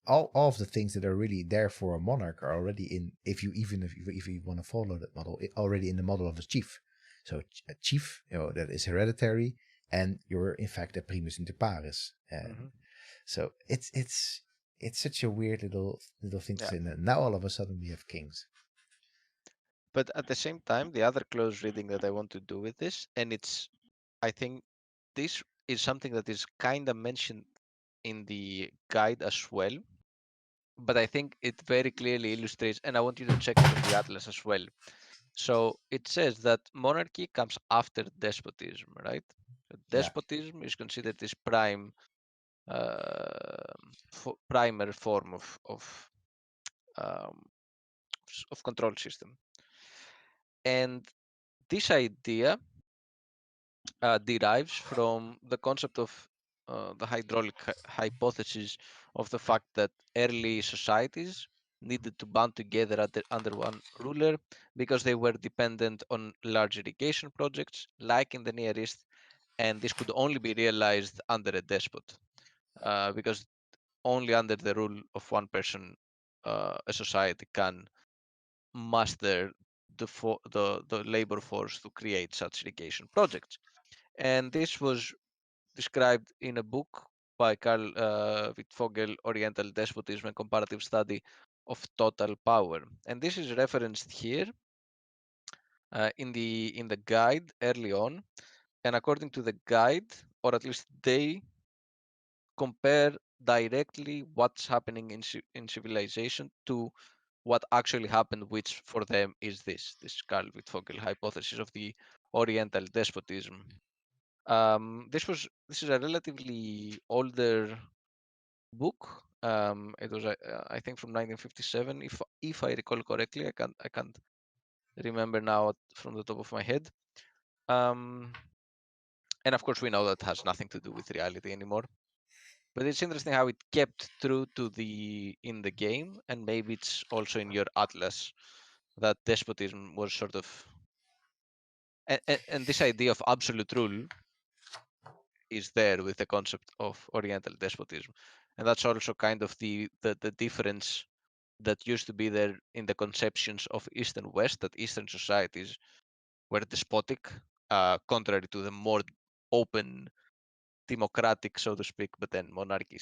all of the things that are really there for a monarch are already in, if you want to follow that model, already in the model of a chief. So a chief, that is hereditary, and you're in fact a primus inter pares. mm-hmm. So it's such a weird little thing to Yeah. say. Now all of a sudden we have kings. But at the same time, the other close reading that I want to do with this, and I think this is something that is kind of mentioned in the guide as well, but I think it very clearly illustrates, and I want you to check it on the atlas as well. So it says that monarchy comes after despotism, right? So Yeah, despotism is considered this primer form um, of control system, and this idea derives from the concept of the hydraulic hypothesis of the fact that early societies needed to band together under one ruler because they were dependent on large irrigation projects like in the Near East, and this could only be realized under a despot because only under the rule of one person a society can master the labor force to create such irrigation projects. And this was described in a book by Carl Wittfogel, Oriental Despotism and Comparative Study of Total Power. And this is referenced here in the guide early on. And according to the guide, or at least they compare directly what's happening in civilization to what actually happened, which for them is this Carl Wittfogel hypothesis of the Oriental despotism. This is a relatively older book. It was I think from 1957, if I recall correctly. I can't remember now from the top of my head. Um, and of course we know that has nothing to do with reality anymore. But it's interesting how it kept true to the in the game, and maybe it's also in your atlas that despotism was sort of and this idea of absolute rule is there with the concept of Oriental despotism, and that's also kind of the difference that used to be there in the conceptions of East and West, that Eastern societies were despotic, contrary to the more open, democratic, so to speak, but then monarchic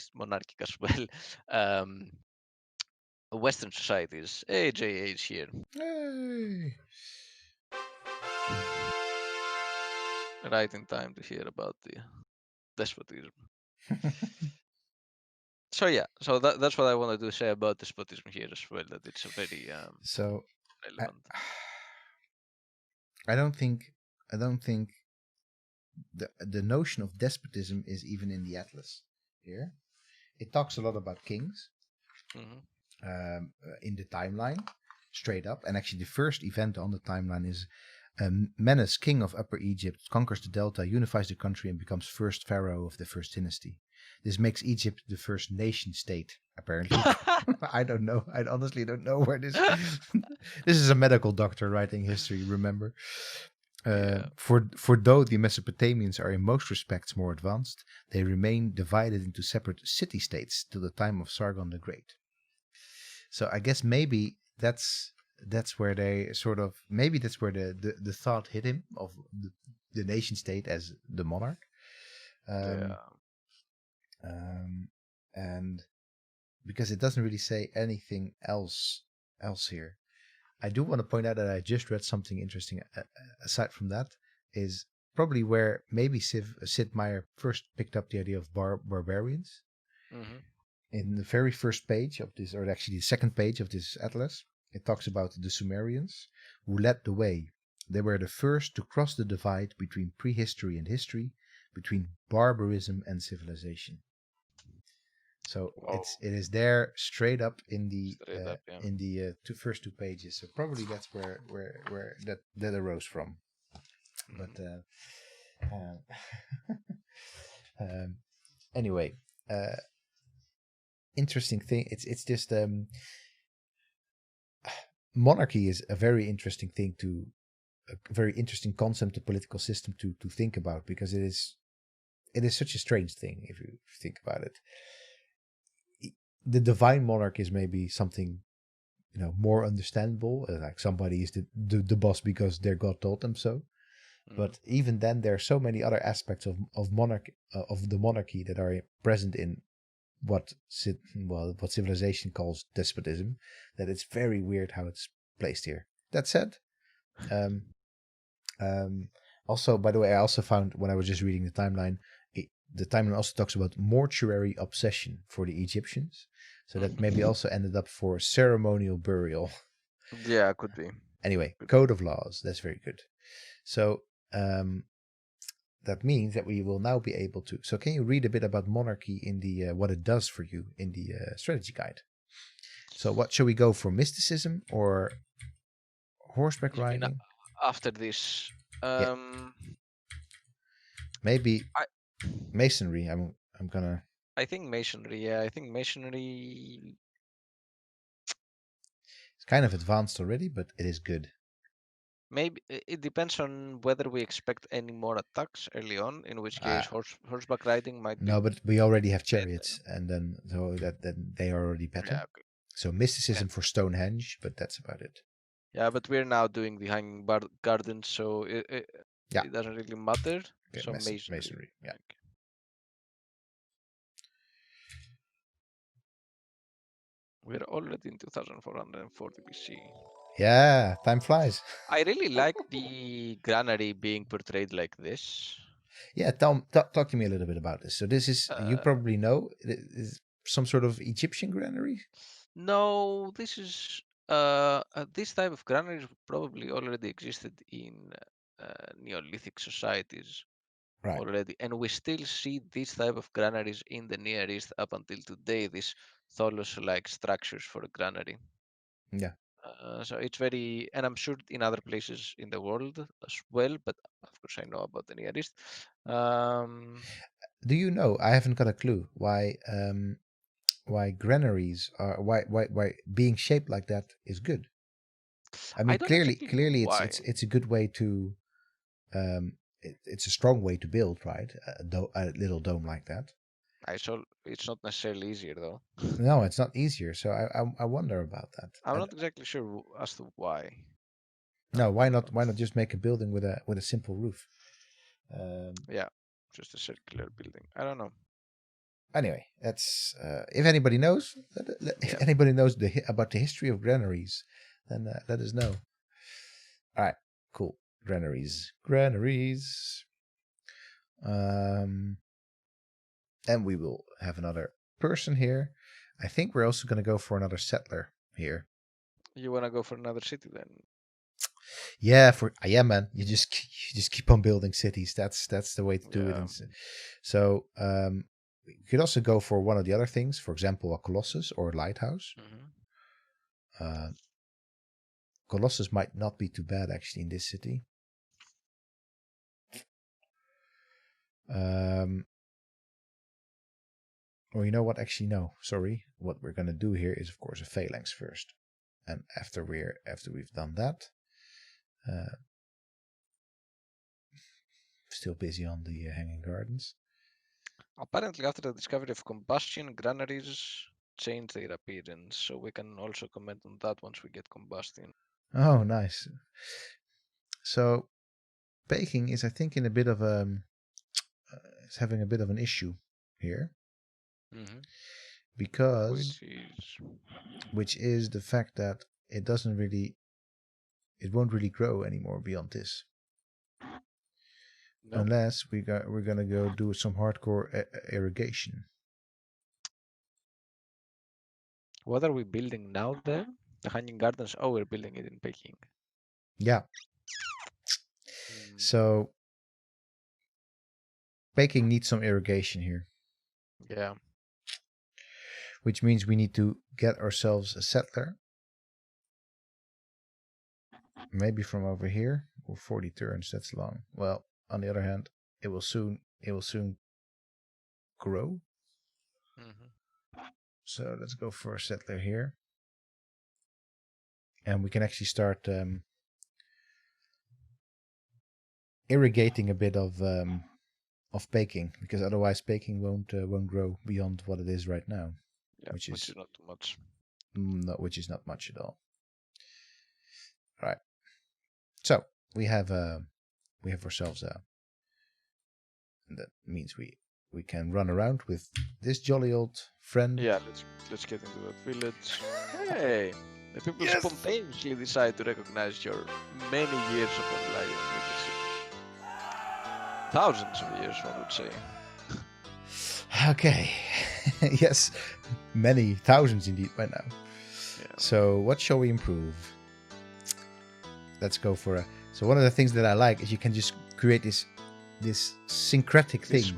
as well. Um, Western societies. AJH here. hey. Right in time to hear about the despotism. So yeah, so that's what I wanted to say about despotism here as well. That it's a very So I, relevant. I don't think the notion of despotism is even in the atlas here. It talks a lot about kings, Hmm. in the timeline, straight up. And actually, the first event on the timeline is Menes, king of Upper Egypt, conquers the Delta, unifies the country, and becomes first pharaoh of the first dynasty. This makes Egypt the first nation state, apparently. I don't know. I honestly don't know where this. This is a medical doctor writing history. Remember, Yeah. for though the Mesopotamians are in most respects more advanced, they remain divided into separate city-states till the time of Sargon the Great. So I guess maybe that's where they sort of, maybe that's where the thought hit him of the nation state as the monarch. Um, Yeah. and because it doesn't really say anything else here. I do want to point out that I just read something interesting aside from that, is probably where maybe Sid Meier first picked up the idea of barbarians. Hmm. In the very first page of this, or actually the second page of this atlas, it talks about the Sumerians who led the way. They were the first to cross the divide between prehistory and history, between barbarism and civilization. So Whoa. it is there straight up Straight up, yeah. in the first two pages. So probably that's where that arose from. But Hmm. um, anyway, uh, interesting thing. It's just monarchy is a very interesting thing to a very interesting concept, a political system to think about, because it is such a strange thing if you think about it. The divine monarch is maybe something, more understandable, like somebody is the boss because their god told them so. Hmm. But even then, there are so many other aspects of monarch of the monarchy that are present in what civilization calls despotism, that it's very weird how it's placed here. That said, um, also, by the way, I also found when I was just reading the timeline, the timeline also talks about mortuary obsession for the Egyptians. So that maybe Hmm. also ended up for ceremonial burial. Yeah, could be. Anyway, Could be. code of laws. That's very good. So um, that means that we will now be able to. So can you read a bit about monarchy in the what it does for you in the strategy guide? So what should we go for, mysticism or horseback You mean riding? after this? Yeah, Um, maybe I masonry. I'm gonna. I think masonry. Yeah, I think masonry. It's kind of advanced already, but it is good. Maybe it depends on whether we expect any more attacks early on, in which Uh, case horseback riding might be no, but we already have better. chariots, and then so that they are already Yeah, better. okay. So And mysticism for Stonehenge, but that's about it. yeah, but we're now doing the hanging gardens, so Yeah, it doesn't really matter. yeah, So masonry. masonry. Yeah, Okay. We're already in 2440 BC. yeah. Time flies. I really like the granary being portrayed like this. Yeah, talk to me a little bit about this. So this is, you Uh, probably know, it is some sort of Egyptian granary, no, this is this type of granaries probably already existed in Neolithic societies right? already, and we still see this type of granaries in the Near East up until today. These tholos-like structures for a granary. Yeah. So it's very, and I'm sure in other places in the world as well, but of course I know about the Near East. Um, Do you know? I haven't got a clue why granaries are why being shaped like that is good. I I mean, don't exactly know clearly, why. it's a good way to it's a strong way to build, right? A little dome like that. I saw it's not necessarily easier though. No, it's not easier. So I wonder about that. I'm not exactly sure as to why. No, I'm not. why not just make a building with a simple roof? Um, Yeah, just a circular building. I don't know. anyway, that's if anybody knows, Yeah, if anybody knows about the history of granaries, then let us know. All right, cool. Granaries. Um, and we will have another person here. I think we're also going to go for another settler here. you wanna go for another city then? Yeah, yeah, man. You just keep on building cities. That's the way to do it. Yeah. And so we could also go for one of the other things. For example, a colossus or a lighthouse. Hmm. Uh, Colossus might not be too bad actually in this city. Um, or you know what? Actually, no. Sorry. What we're gonna do here is, of course, a phalanx first, and after we've done that, uh, still busy on the hanging gardens. Apparently, after the discovery of combustion, granaries change their appearance, so we can also comment on that once we get combustion. Oh, nice. So baking is, I think, in a bit of is having a bit of an issue here, because which is the fact that it won't really grow anymore beyond this. No. Unless we're gonna go do some hardcore irrigation. What are we building now there? The hanging gardens? Oh, we're building it in Peking. Yeah. So Peking needs some irrigation here. Yeah. Which means we need to get ourselves a settler. Maybe from over here. Or 40 turns, that's long. Well, on the other hand, it will soon grow. So let's go for a settler here. And we can actually start irrigating a bit of Peking, because otherwise Peking won't grow beyond what it is right now. Yeah, which is not too much. Which is not much at all. Right. So we have ourselves and that means we can run around with this jolly old friend. Yeah, let's get into that village. Hey, the people spontaneously decide to recognize your many years of enlightened leadership. Thousands of years, one would say. Okay. Yes, many thousands indeed by now. Yeah. So what shall we improve? Let's go for so one of the things that I like is you can just create this syncretic thing.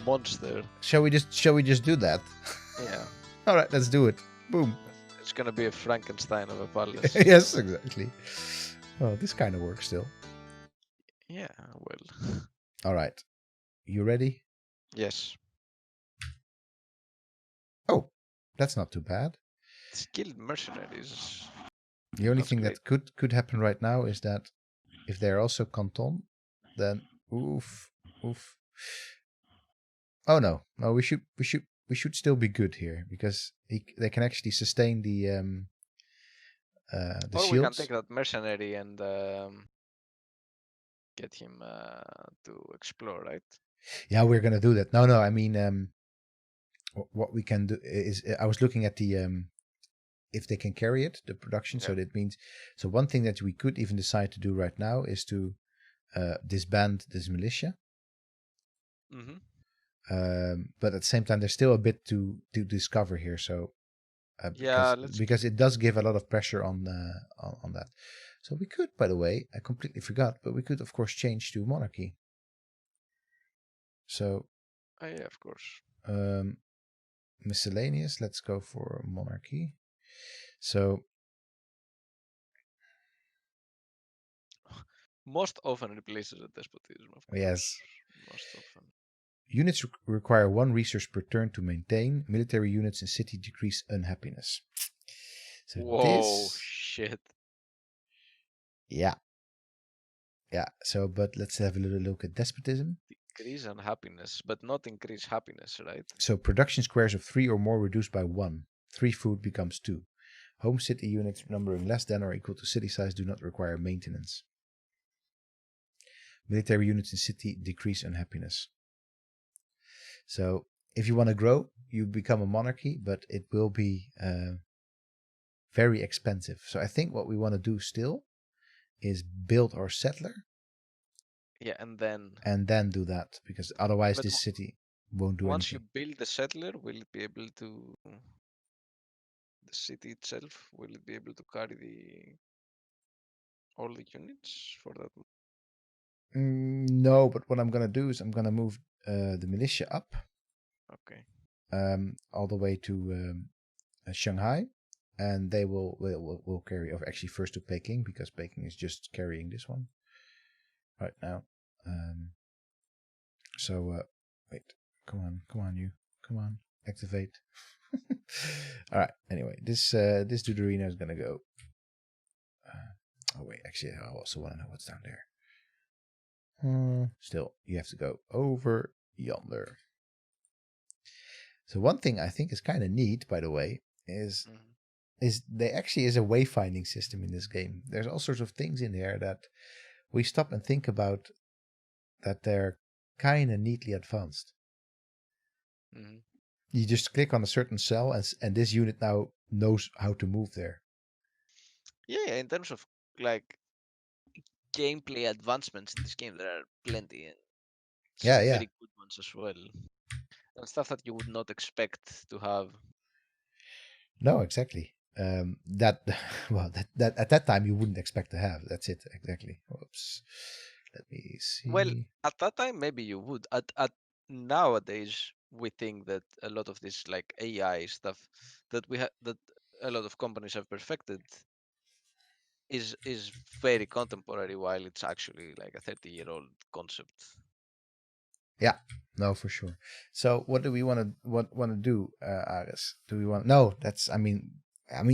Monster. Shall we just do that? Yeah. All right, let's do it. Boom. It's gonna be a Frankenstein of a palace. Yes, exactly. Oh, this kind of works still. Yeah, well. All right. You ready? Yes. Oh, that's not too bad. Skilled mercenaries. The only thing that could happen right now is that if they're also canton, then oof. Oh no, we should still be good here, because they can actually sustain the shields. Or we can take that mercenary and get him to explore, right? Yeah, we're gonna do that. No, I mean, what we can do is, I was looking at the if they can carry it, the production. Yeah. So that means, so one thing that we could even decide to do right now is to disband this militia. But at the same time, there's still a bit to discover here. So because it does give a lot of pressure on that. So we could, by the way, I completely forgot, but we could of course change to monarchy. So yeah, of course. Miscellaneous, let's go for monarchy. So most often replaces a despotism, of course. Yes. Most often. Units require 1 resource per turn to maintain. Military units in city decrease unhappiness. So whoa, shit. Yeah. So, but let's have a little look at despotism. Decrease unhappiness, but not increase happiness, right? So production squares of 3 or more reduced by 1. 3 food becomes 2. Home city units numbering less than or equal to city size do not require maintenance. Military units in city decrease unhappiness. So if you want to grow, you become a monarchy, but it will be very expensive. So I think what we want to do still is build our settler. Yeah, and then do that, because otherwise this city won't do anything. Once you build the settler, will it be able to, the city itself, will it be able to carry all the units for that? No, but what I'm going to do is I'm going to move the militia up. Okay. All the way to Shanghai, and they will carry over. Actually, first to Peking, because Peking is just carrying this one right now. So wait, come on, activate. All right. Anyway, this Deuterino is gonna go. Oh wait, actually, I also want to know what's down there. Still, you have to go over yonder. So one thing I think is kind of neat, by the way, is is there actually is a wayfinding system in this game. There's all sorts of things in there that we stop and think about, that they're kind of neatly advanced. Mm-hmm. You just click on a certain cell, and this unit now knows how to move there. Yeah, in terms of like gameplay advancements in this game, there are plenty, and Yeah, yeah. very good ones as well, and stuff that you would not expect to have. No, exactly. That well, that at that time you wouldn't expect to have. That's it, exactly. Oops. Let me Well, see. at that time, maybe you would. At nowadays, we think that a lot of this like AI stuff that that a lot of companies have perfected is very contemporary, while it's actually like a 30-year-old concept. Yeah, no, for sure. So, what do we want to do, Aris? Do we want? No, that's. I mean,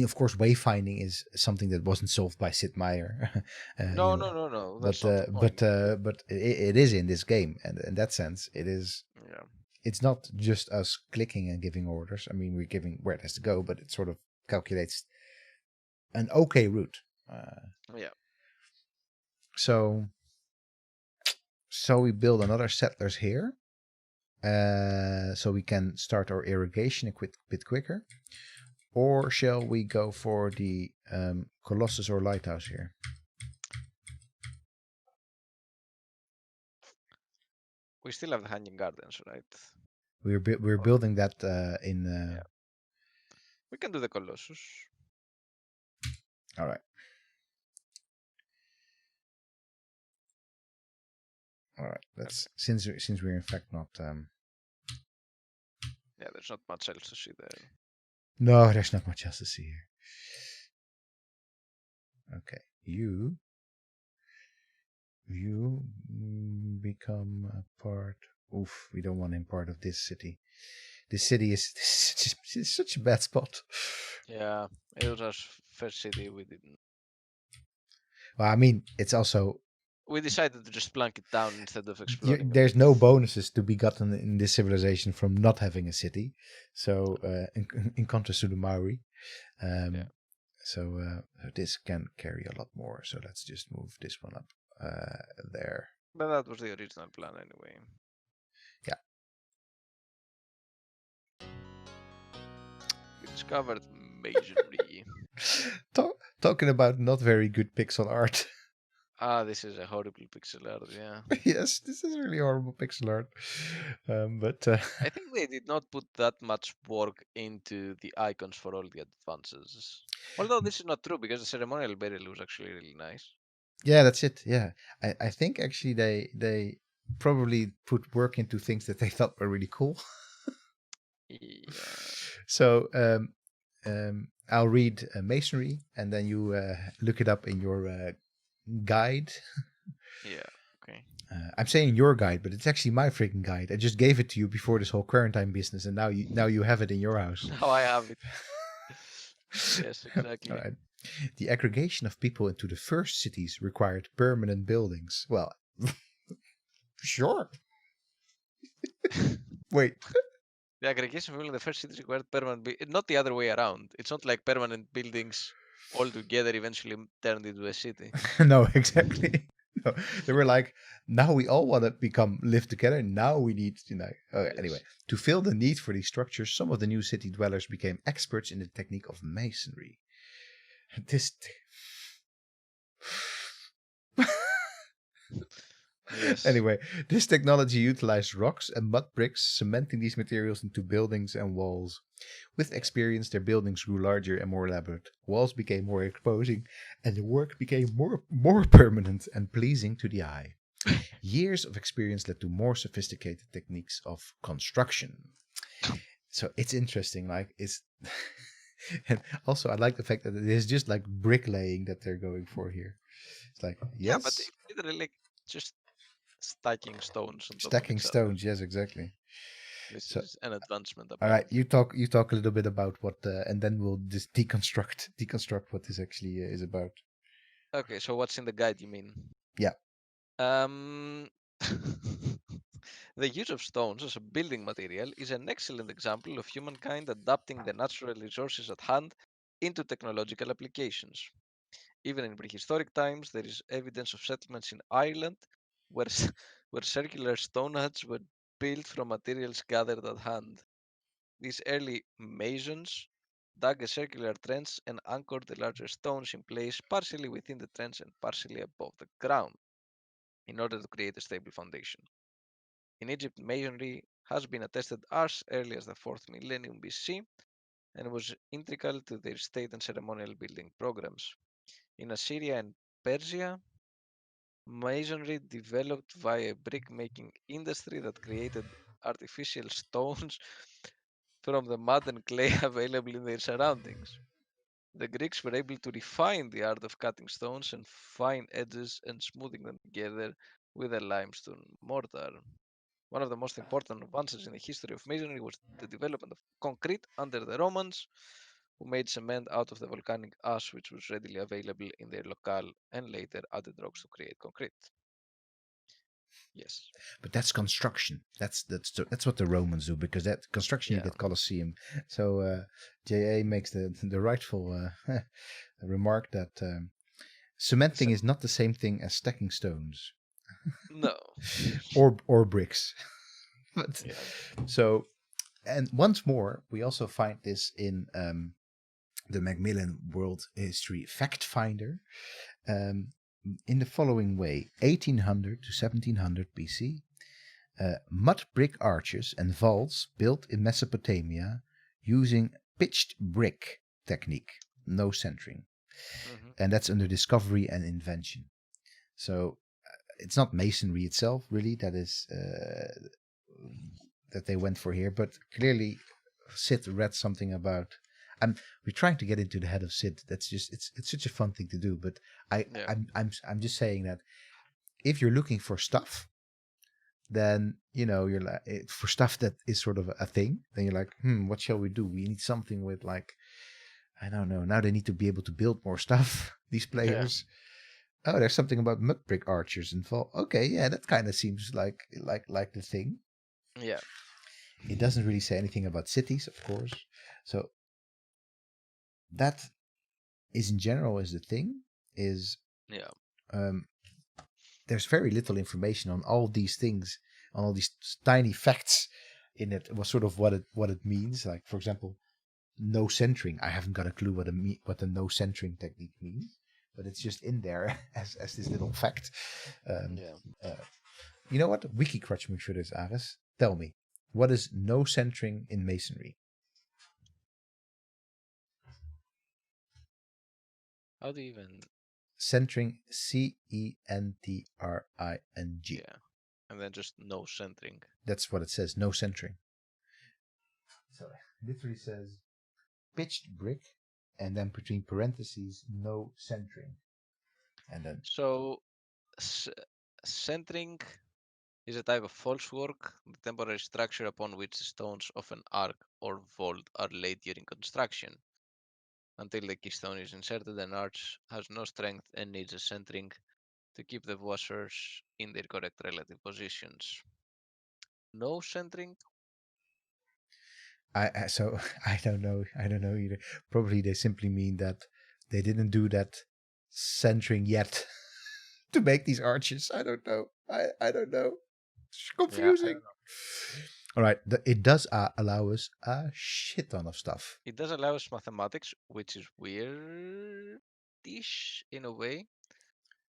of course, wayfinding is something that wasn't solved by Sid Meier, No, no, no, no. but That's not the point. it is in this game, and in that sense, it is. Yeah, It's not just us clicking and giving orders. I mean, we're giving where it has to go, but it sort of calculates an okay route. yeah. So we build another settlers here, so we can start our irrigation a bit quicker. Or shall we go for the Colossus or Lighthouse here? We still have the hanging gardens, right? We're Or building that in. yeah, we can do the Colossus. All right. All right. Let's Okay. since we're in fact not. Yeah, there's not much else to see there. No, there's not much else to see here. Okay, you become a part. Oof, we don't want him part of this city. This city is this is such a bad spot. Yeah, it was our first city. We didn't. Well, I mean, it's also We decided to just plunk it down instead of exploring a there's bit. no bonuses to be gotten in this civilization from not having a city. So, in contrast to the Maori, Yeah, so this can carry a lot more. So let's just move this one up there. but that was the original plan anyway. Yeah. We discovered masonry. Talking about not very good pixel art. Ah, this is a horrible pixel art. Yeah, Yes, this is really horrible pixel art. But I think they did not put that much work into the icons for all the advances. Although this is not true because the ceremonial burial was actually really nice. yeah, that's it. Yeah, I think actually they probably put work into things that they thought were really cool. Yeah, So I'll read masonry, and then you look it up in your guide. yeah, okay. I'm saying your guide, but it's actually my freaking guide. I just gave it to you before this whole quarantine business, and now you have it in your house. Now I have it. Yes, All exactly. right. The aggregation of people into the first cities required permanent buildings. Well, sure. Wait. The aggregation of people in the first city required permanent, not the other way around. It's not like permanent buildings all together eventually turned into a city. No, exactly. No, they were like, now we all want to live together. Now we need, Okay, anyway, Yes. to fill the need for these structures, some of the new city dwellers became experts in the technique of masonry. This. Yes. Anyway, this technology utilized rocks and mud bricks, cementing these materials into buildings and walls. With Yeah. experience, their buildings grew larger and more elaborate. Walls became more imposing, and the work became more permanent and pleasing to the eye. Years of experience led to more sophisticated techniques of construction. So it's interesting, like it's. And also, I like the fact that it is just like bricklaying that they're going for here. It's like, Yeah, but yes, it's literally like just stacking stones on top of stacking each other. stones. Yes, exactly. This So, is an advancement all right, apparently. you talk a little bit about what, and then we'll just deconstruct what this actually is about. Okay, so what's in the guide you mean? Yeah. Um the use of stones as a building material is an excellent example of humankind adapting the natural resources at hand into technological applications. Even in prehistoric times, there is evidence of settlements in Ireland where, where circular stone huts were built from materials gathered at hand. These early masons dug a circular trench and anchored the larger stones in place partially within the trench and partially above the ground in order to create a stable foundation. In Egypt, masonry has been attested as early as the 4th millennium BC and was integral to their state and ceremonial building programs. In Assyria and Persia, masonry developed via a brick-making industry that created artificial stones from the mud and clay available in their surroundings. The Greeks were able to refine the art of cutting stones and fine edges and smoothing them together with a limestone mortar. One of the most important advances in the history of masonry was the development of concrete under the Romans, who made cement out of the volcanic ash which was readily available in their locale and later added rocks to create concrete. Yes. But that's construction. That's what the Romans do, because that construction you get Colosseum. So J.A. makes the rightful remark that cementing is not the same thing as stacking stones. No. or bricks. But, so, and once more, we also find this in the Macmillan World History Fact Finder. In the following way: 1800 to 1700 BC, mud brick arches and vaults built in Mesopotamia using pitched brick technique, no centering. And that's under discovery and invention. So it's not masonry itself, really, that is that they went for here, but clearly Sid read something about. We're trying to get into the head of Sid. That's just it's such a fun thing to do. But I'm just saying that if you're looking for stuff, then you're like, for stuff that is sort of a thing. Then you're like, what shall we do? We need something with, like, I don't know. Now they need to be able to build more stuff. These players. Yeah. Oh, there's something about mud brick archers involved. Okay, yeah, that kind of seems like the thing. Yeah. It doesn't really say anything about cities, of course. So that is in general is the thing. Is there's very little information on all these things, on all these tiny facts in it. Was sort of what it means. Like, for example, no centering. I haven't got a clue what the no centering technique means, but it's just in there as this little fact. You know what? Wiki-crutch me for this, Aris. Tell me, what is no centering in masonry? How do you even... Centering, Centring. Yeah. And then just no centering. That's what it says, no centering. So it literally says pitched brick, and then between parentheses, no centering. And then... So, centering is a type of falsework, the temporary structure upon which the stones of an arc or vault are laid during construction. Until the keystone is inserted, an arch has no strength and needs a centering to keep the washers in their correct relative positions. No centering? So I don't know either. Probably they simply mean that they didn't do that centering yet to make these arches. I don't know. I don't know. It's confusing. Yeah, all right, it does allow us a shit ton of stuff. It does allow us mathematics, which is weird-ish in a way.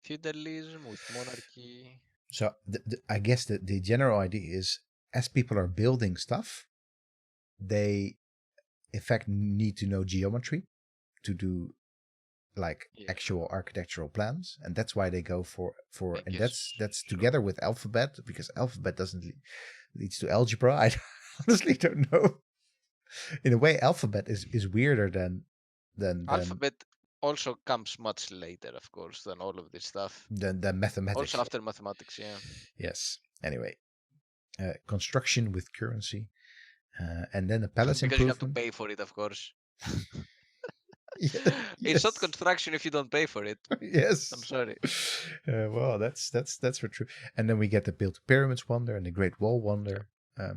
Feudalism with monarchy. So I guess the general idea is, as people are building stuff, they in fact need to know geometry to do actual architectural plans, and that's why they go for and that's together with alphabet, because alphabet doesn't leads to algebra. I honestly don't know. In a way, alphabet is weirder than alphabet also comes much later, of course, than all of this stuff. Than mathematics. Also after mathematics, yeah. Yes. Anyway, construction with currency, and then a palace because improvement. You have to pay for it, of course. Yes. It's not construction if you don't pay for it. Yes. I'm sorry. Well, that's for true. And then we get the Built Pyramids wonder and the Great Wall wonder. All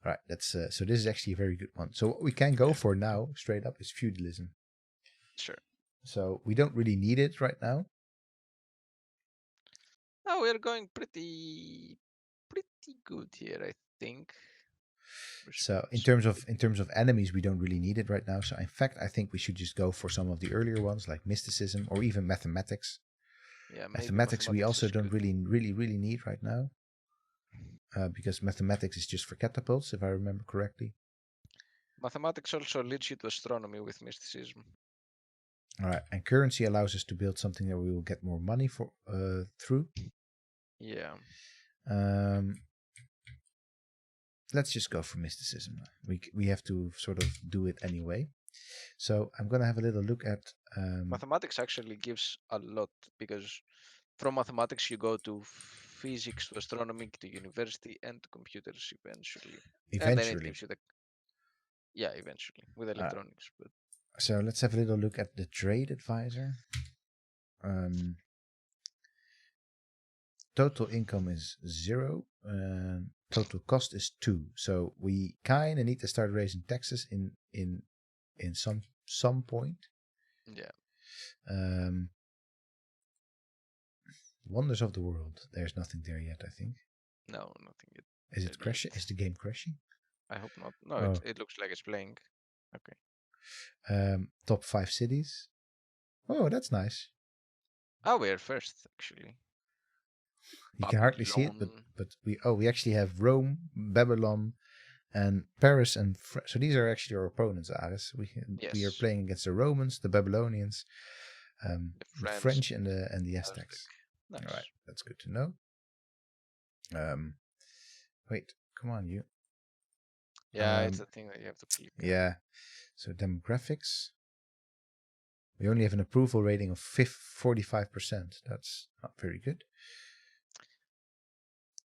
right, that's so this is actually a very good one. So what we can go for now, straight up, is feudalism. Sure. So we don't really need it right now. Oh, we're going pretty good here, I think. So in terms of enemies, we don't really need it right now. So in fact, I think we should just go for some of the earlier ones like mysticism or even mathematics. Yeah, maybe Mathematics we mathematics also is don't good. really need right now. Because mathematics is just for catapults, if I remember correctly. Mathematics also leads you to astronomy with mysticism. All right, and currency allows us to build something that we will get more money for through. Yeah. Let's just go for mysticism. We have to sort of do it anyway. So I'm gonna have a little look at Mathematics actually gives a lot because from mathematics you go to physics, to astronomy, to university, and to computers eventually. And then it eventually. gives you the eventually with electronics. But So let's have a little look at the trade advisor. Total income is 0. Total cost is 2. So we kind of need to start raising taxes in some point. yeah. Wonders of the world. There's nothing there yet, I think. No, nothing yet. Is it crashing? Is the game crashing? I hope not. No, Oh. it looks like it's playing. Okay. Top 5 cities. Oh, that's nice. Oh, we're first actually. You can hardly see it, but we actually have Rome, Babylon, and Paris, and so these are actually our opponents, Aris. We are playing against the Romans, the Babylonians, the French, and the Aztecs. Nice. All right, that's good to know. Wait, come on, you. Yeah, it's a thing that you have to click. Yeah. So demographics. We only have an approval rating of 45%. That's not very good.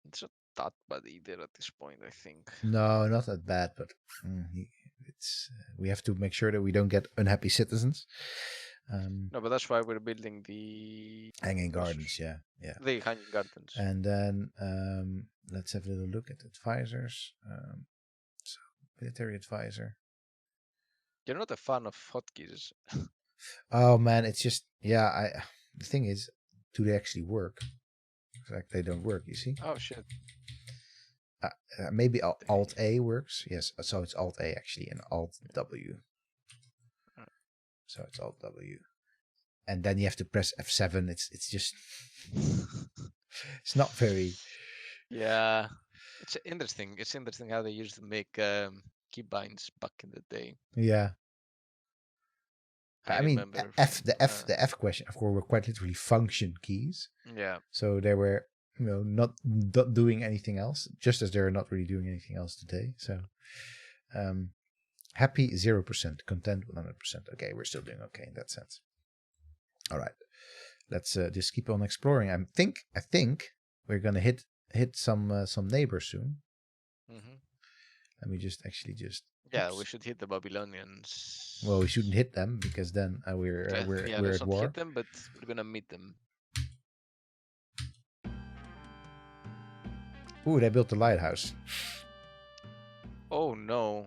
It's not that bad either at this point, I think. No, not that bad, but it's we have to make sure that we don't get unhappy citizens. No, but that's why we're building the hanging gardens. Yeah. The hanging gardens. And then let's have a little look at advisors. So military advisor. You're not a fan of hotkeys. Oh man, it's just the thing is, do they actually work? Like they don't work. You see? Oh shit. Maybe Alt A works. Yes, so it's Alt A actually and Alt W. So it's Alt W, and then you have to press F7. It's just it's not very. Yeah, it's interesting. It's interesting how they used to make keybinds back in the day. Yeah. I mean, remember the F question, of course, were quite literally function keys. Yeah. So they were, not doing anything else, just as they're not really doing anything else today. So, happy 0%, content 100%. Okay, we're still doing okay in that sense. All right, let's just keep on exploring. I think we're gonna hit some neighbors soon. Let me just. Yeah, we should hit the Babylonians. Well, we shouldn't hit them because then we're at war. Hit them, but we're gonna meet them. Ooh, they built a lighthouse. Oh no.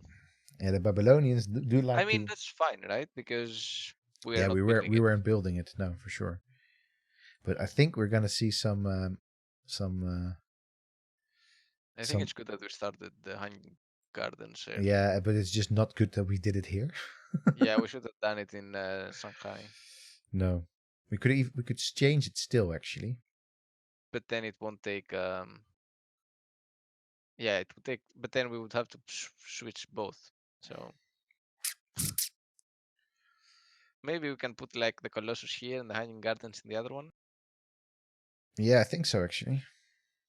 Yeah, the Babylonians do like. I mean, that's fine, right? Because we weren't building it. No, for sure. But I think we're gonna see some. I think it's good that we started the hanging gardens. Yeah, but it's just not good that we did it here. Yeah, we should have done it in Shanghai. No, we could change it still actually. But then it won't take. Yeah, it would take. But then we would have to switch both. So maybe we can put like the Colossus here and the hanging gardens in the other one. Yeah, I think so actually.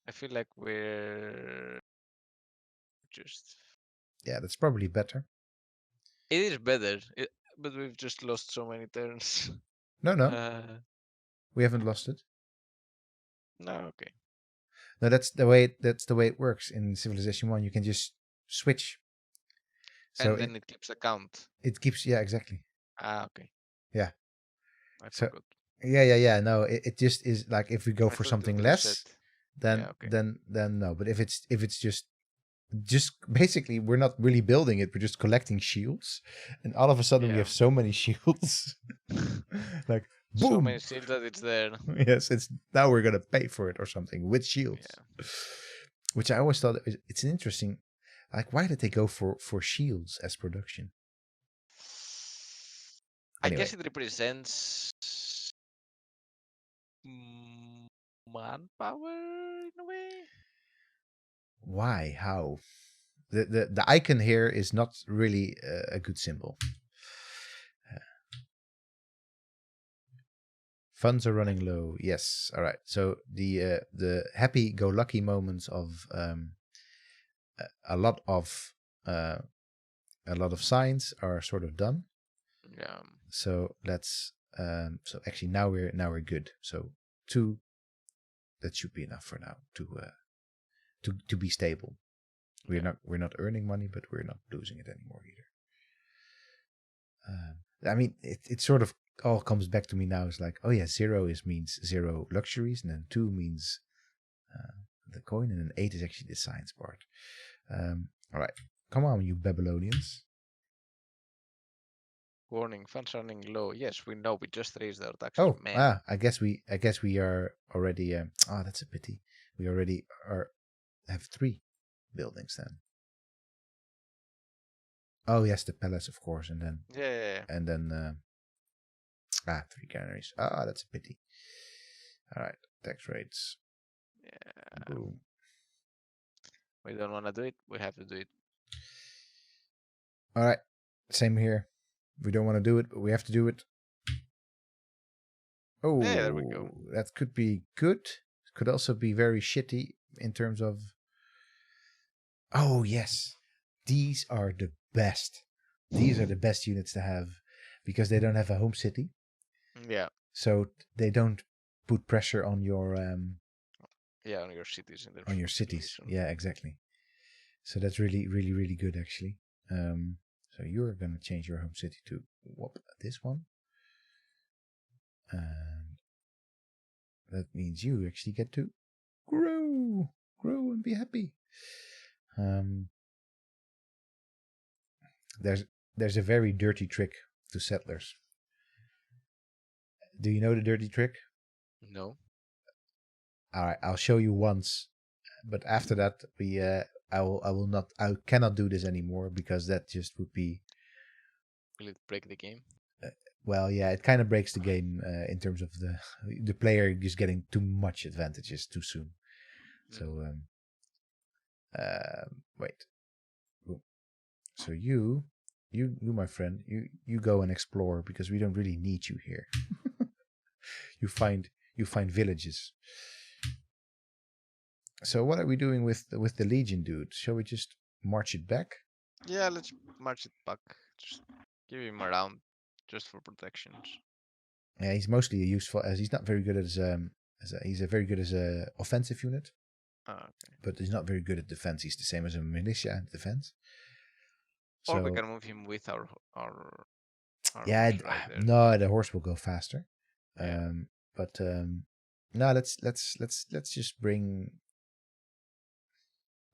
I feel like we're just. Yeah, that's probably better. It is better, but we've just lost so many turns. No. We haven't lost it. No, okay. No, that's the way it works in Civilization 1. You can just switch. So and then it keeps a count. It keeps, yeah, exactly. Okay. Yeah. I forgot. Yeah. No, it just is like if we go for something less, then no. But if it's just just basically we're not really building it, we're just collecting shields, and all of a sudden we have so many shields. Like boom, so many shields that it's there. Yes, it's now we're gonna pay for it or something with shields. Which I always thought it's an interesting, like, why did they go for shields as production? Anyway. I guess it represents manpower in a way. Why? How? The icon here is not really a good symbol. Funds are running low. Yes. All right. So the happy-go-lucky moments of a lot of signs are sort of done. Yeah. So let's. So actually now we're good. So 2. That should be enough for now to be stable. We're not earning money, but we're not losing it anymore either. I mean, it sort of all comes back to me now. It's like, oh yeah, 0 means 0 luxuries, and then 2 means the coin, and then 8 is actually the science part. All right, come on, you Babylonians. Warning, funds running low. Yes, we know. We just raised our taxes. Oh, man. I guess we are already. That's a pity. We already have 3 buildings then. Oh yes, the palace, of course, and then and then 3 canaries. That's a pity. All right, tax rates. Yeah. Boom. We don't want to do it. We have to do it. All right, same here. We don't want to do it, but we have to do it. Oh, yeah, there we go. That could be good. It could also be very shitty in terms of. Oh yes, these are the best. These are the best units to have because they don't have a home city. Yeah. So they don't put pressure on your. On your cities. On your cities. Yeah, exactly. So that's really, really, really good actually. So you're gonna change your home city to this one. And that means you actually get to grow and be happy. There's a very dirty trick to settlers. Do you know the dirty trick? No. All right, I'll show you once, but after that I cannot do this anymore because that just would be. Will it break the game? Well, yeah, it kind of breaks the game in terms of the player just getting too much advantages too soon. So wait. So you, my friend, you go and explore because we don't really need you here. You find villages. So what are we doing with the Legion, dude? Shall we just march it back? Yeah, let's march it back. Just give him around, just for protections. Yeah, he's mostly useful as he's not very good he's very good as a offensive unit. Okay. But he's not very good at defense. He's the same as a militia at defense. Or we can move him with our yeah, horse right there. No, the horse will go faster. Yeah. But no, let's just bring.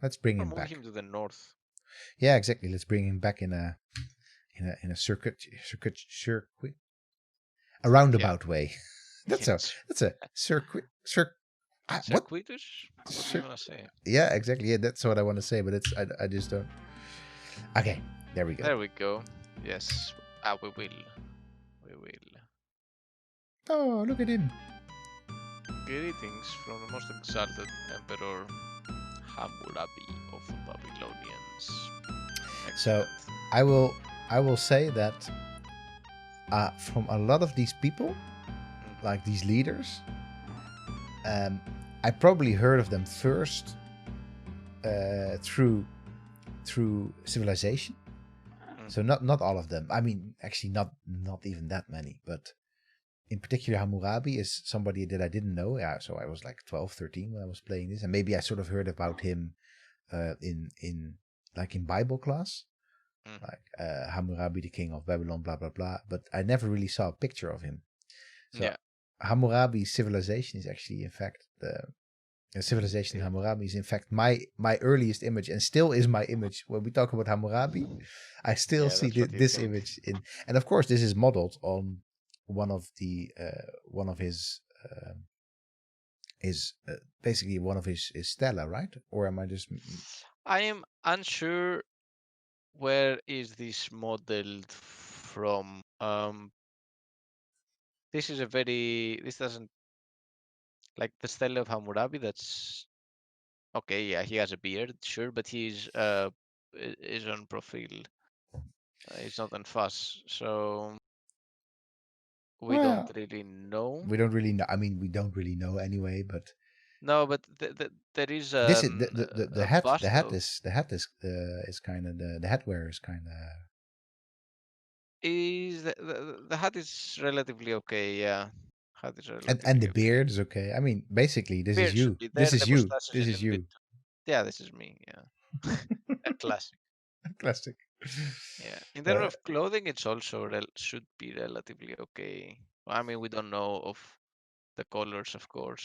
Let's bring him back. Move him to the north. Yeah, exactly. Let's bring him back in a circuit a roundabout way. That's a circuit. Circuitous? What do you want to say? Yeah, exactly. Yeah, that's what I want to say, but I just don't. Okay, there we go. There we go. Yes, we will. Oh, look at him. Greetings from the most exalted Emperor Hammurabi of the Babylonians. Excellent. So I will say that from a lot of these people, like these leaders, I probably heard of them first through civilization. So not all of them. I mean, actually not even that many, but in particular Hammurabi is somebody that I didn't know. Yeah, so I was like 12, 13 when I was playing this, and maybe I sort of heard about him in Bible class, like Hammurabi, the king of Babylon, blah blah blah. But I never really saw a picture of him. So Hammurabi's civilization is actually, in fact, Civilization Hammurabi is in fact my earliest image, and still is my image when we talk about Hammurabi. I still see that's what you this think. image in, and of course this is modeled on one of his basically one of his stela, right? Or am I just? I am unsure where is this modeled from. This is a very. This doesn't like the stele of Hammurabi. That's okay. Yeah, he has a beard, sure, but he's is on profile. He's not on fuss, so we don't Well, really know. we don't really know. I mean, we don't really know anyway. But No, but there is this is a bust of the hat is kind of the headwear is kind of. is the hat is relatively okay. Yeah, hat is And relatively the okay. beard is okay. I mean, basically, this is Beard should you. be there. This The is you. mustache is This a is little bit. you. Yeah, this is me. Yeah, a classic. Classic. Yeah, in terms Uh, of clothing, it's also should be relatively okay. I mean, we don't know of the colors, of course.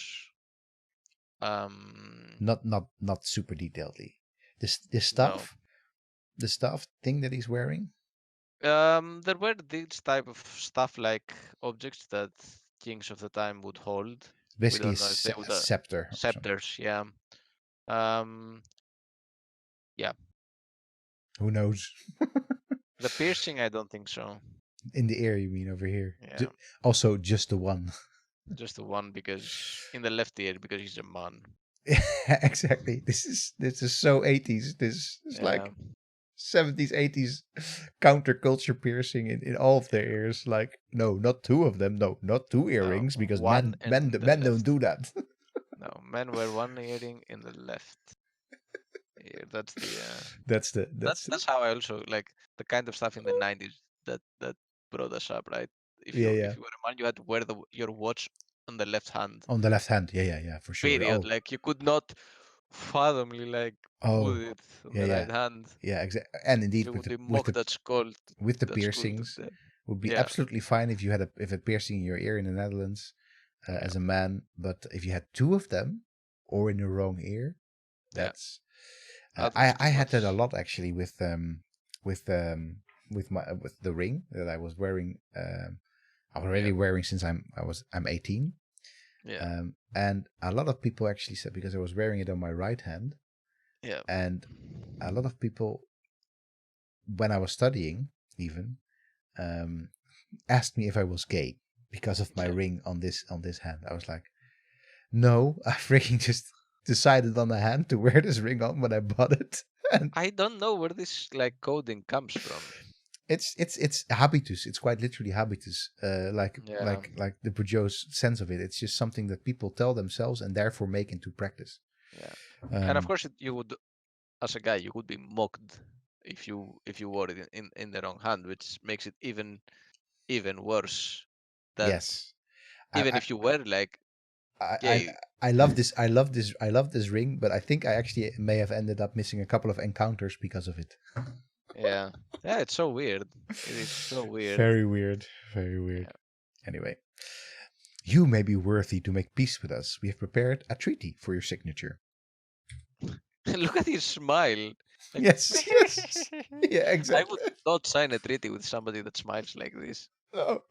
Um, not super detailedly. This no. the stuff thing that he's wearing. There were these type of stuff like objects that kings of the time would hold. We Basically, don't know if they would a scepter or something. scepters. Yeah. Um, yeah. Who knows? The piercing, I don't think so. In the ear, you mean over here? Yeah, Also, just the one. just the one because in the left ear because he's a man. Exactly. This is so 80s. This is Yeah. like 70s, 80s counterculture piercing in all of their ears. Like, no, not two of them. No, not two No, earrings, because one in the men don't left. do that. No, men wear one earring in the left ear. That's the that's how I also like the kind of stuff in the 90s that brought us up, right? Yeah, yeah. If you were a man, you had to wear your watch on the left hand. On the left hand. Yeah, yeah, yeah, for sure. Period. Like you could not fathomly like put Oh, it on yeah, the yeah, right hand. yeah. Exactly. And indeed, You would be mocked at school. with the At school to piercings, death. would be Yeah, absolutely fine if you had a piercing in your ear in the Netherlands yeah, as a man. But if you had two of them, or in the wrong ear, yeah. that's That was too I had that a much. lot actually with with the ring that I was wearing. I'm Yeah, already wearing since I'm 18. yeah, And a lot of people actually said, because I was wearing it on my right hand, yeah, and a lot of people, when I was studying even, um, asked me if I was gay because of my yeah. ring on this hand. I was like, no, I freaking just decided on the hand to wear this ring on when I bought it. And I don't know where this like coding comes from. it's habitus. It's quite literally habitus. Yeah, Like the Bourdieu's sense of it. It's just something that people tell themselves and therefore make into practice. yeah. And of Um, course, you would, as a guy, you would be mocked if you wore it in the wrong hand, which makes it even worse. That yes, even I, if you were like I, I, gay, I love this. I love this ring, but I think I actually may have ended up missing a couple of encounters because of it. yeah, yeah, it's so weird. It is so weird. Very weird. Very weird. Yeah. Anyway, you may be worthy to make peace with us. We have prepared a treaty for your signature. Look at his smile. Like, Yes, yes. Yeah, I exactly. would not sign a treaty with somebody that smiles like this. Oh.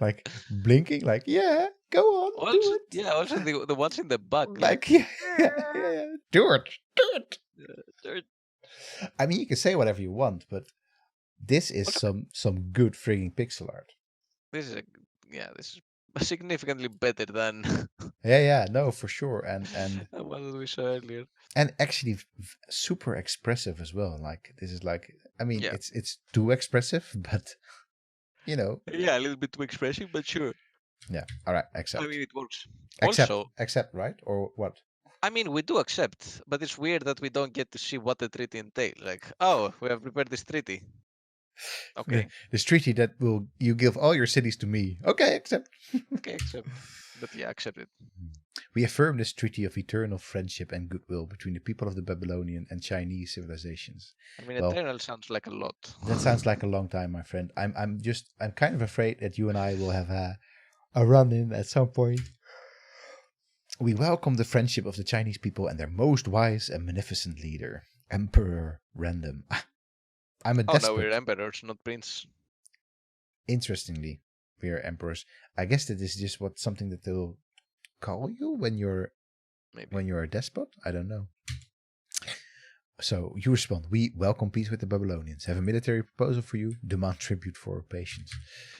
Like blinking, like, yeah, go on, Also, do it. yeah, also the ones in the back, Like, yeah, yeah, yeah, yeah. Do it, do it. they're I mean, you can say whatever you want, but this is also some good frigging pixel art. this is a yeah, this is significantly better than Yeah, yeah, no, for sure, the one that we saw earlier. and actually super expressive as well. Like this is like, I mean, Yeah, it's too expressive, but you know, yeah, a little bit too expressive, but sure. yeah. All right, I accept, mean, it works. Also, accept, right? Or what? I mean, we do accept, but it's weird that we don't get to see what the treaty entails. Like, oh, we have prepared this treaty. Okay, This treaty that will you give all your cities to me. Okay, accept. okay, accept. But yeah, accept it. We affirm this treaty of eternal friendship and goodwill between the people of the Babylonian and Chinese civilizations. I mean, Well, eternal sounds like a lot. that sounds like a long time, my friend. I'm kind of afraid that you and I will have a run in at some point. We welcome the friendship of the Chinese people and their most wise and magnificent leader, Emperor Random. I'm a Oh no, despot. we're emperors, not prince. Interestingly, we are emperors. I guess that is just something that they'll call you when you're a despot. I don't know. So you respond, we welcome peace with the Babylonians, have a military proposal for you, demand tribute for our patience.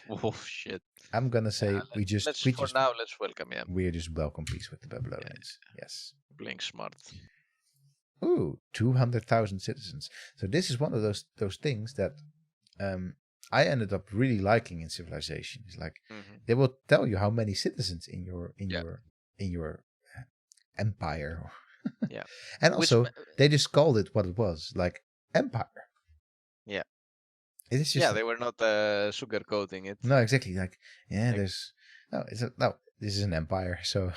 Oh shit. I'm gonna say let's welcome him. We just welcome peace with the Babylonians. Yeah. Yes. Playing smart. Ooh, 200,000 citizens. So this is one of those things that I ended up really liking in Civilization. It's like they will tell you how many citizens in your empire. Yeah. And also they just called it what it was, like empire. Yeah. It is just they were not sugarcoating it. No, exactly. Like there's this is an empire. So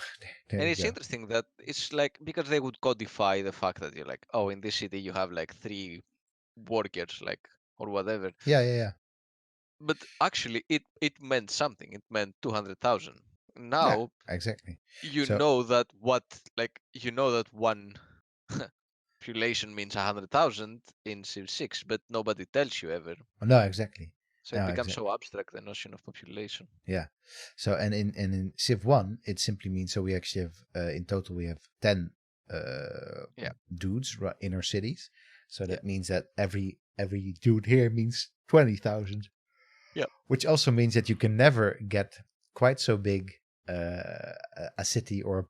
and it's interesting that it's like because they would codify the fact that you're like, oh, in this city you have like 3 workers, like or whatever. Yeah. But actually, it meant something. It meant 200,000. Now, exactly. You know that one population means 100,000 in Civ 6, but nobody tells you ever. No, exactly. So it becomes so abstract, the notion of population. Yeah. So and in Civ 1, it simply means so we actually have in total we have 10 dudes in our cities. So that means that every dude here means 20,000. Yeah. Which also means that you can never get quite so big a city or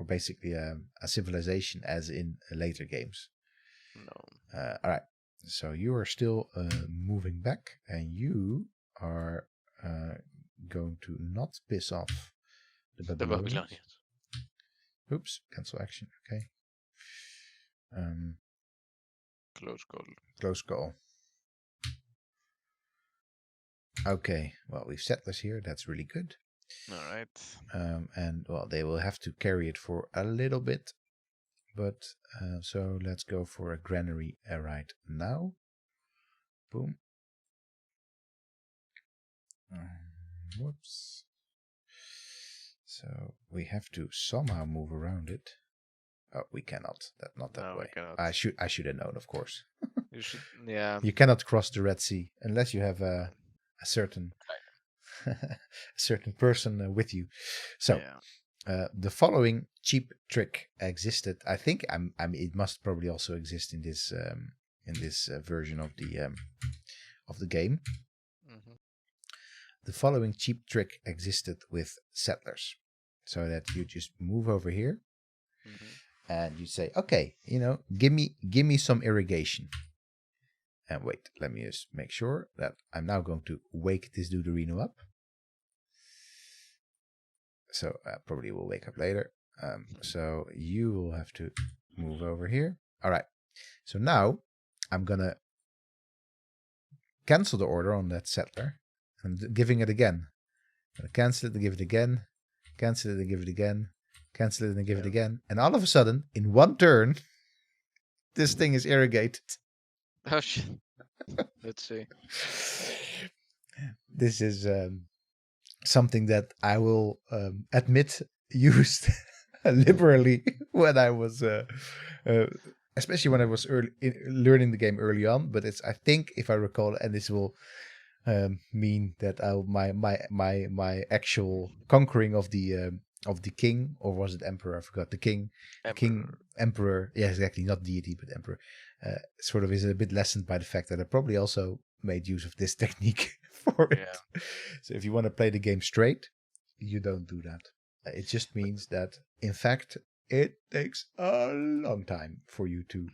basically a civilization as in later games. No. All right. So you are still moving back, and you are going to not piss off the Babylonians. Oops, cancel action. Okay. Close call. Close call. Okay, well, we've settlers here. That's really good. All right. And, well, they will have to carry it for a little bit. But, so let's go for a granary right now. Boom. Whoops. So we have to somehow move around it. Oh, we cannot. Not that way. I should have known, of course. You should, yeah. You cannot cross the Red Sea unless you have a certain person with you. So the following cheap trick existed. I think it must probably also exist in this version of the game. Mm-hmm. The following cheap trick existed with settlers, so that you just move over here, and you say, okay, give me some irrigation. And wait, let me just make sure that I'm now going to wake this Duderino up. So probably will wake up later. So you will have to move over here. All right. So now I'm going to cancel the order on that settler and giving it again. I'm going to cancel it and give it again. Cancel it and give it again. Cancel it and give it again. And all of a sudden, in one turn, this thing is irrigated. Oh, shit. Let's see. This is something that I will admit used liberally when I was, especially when I was learning the game early on. But I think, if I recall, and this will mean that my actual conquering of the king, or was it emperor? I forgot. The king, emperor. Yeah, exactly. Not deity, but emperor. Sort of is a bit lessened by the fact that I probably also made use of this technique for it. Yeah. So if you want to play the game straight, you don't do that. It just means that, in fact, it takes a long time for you to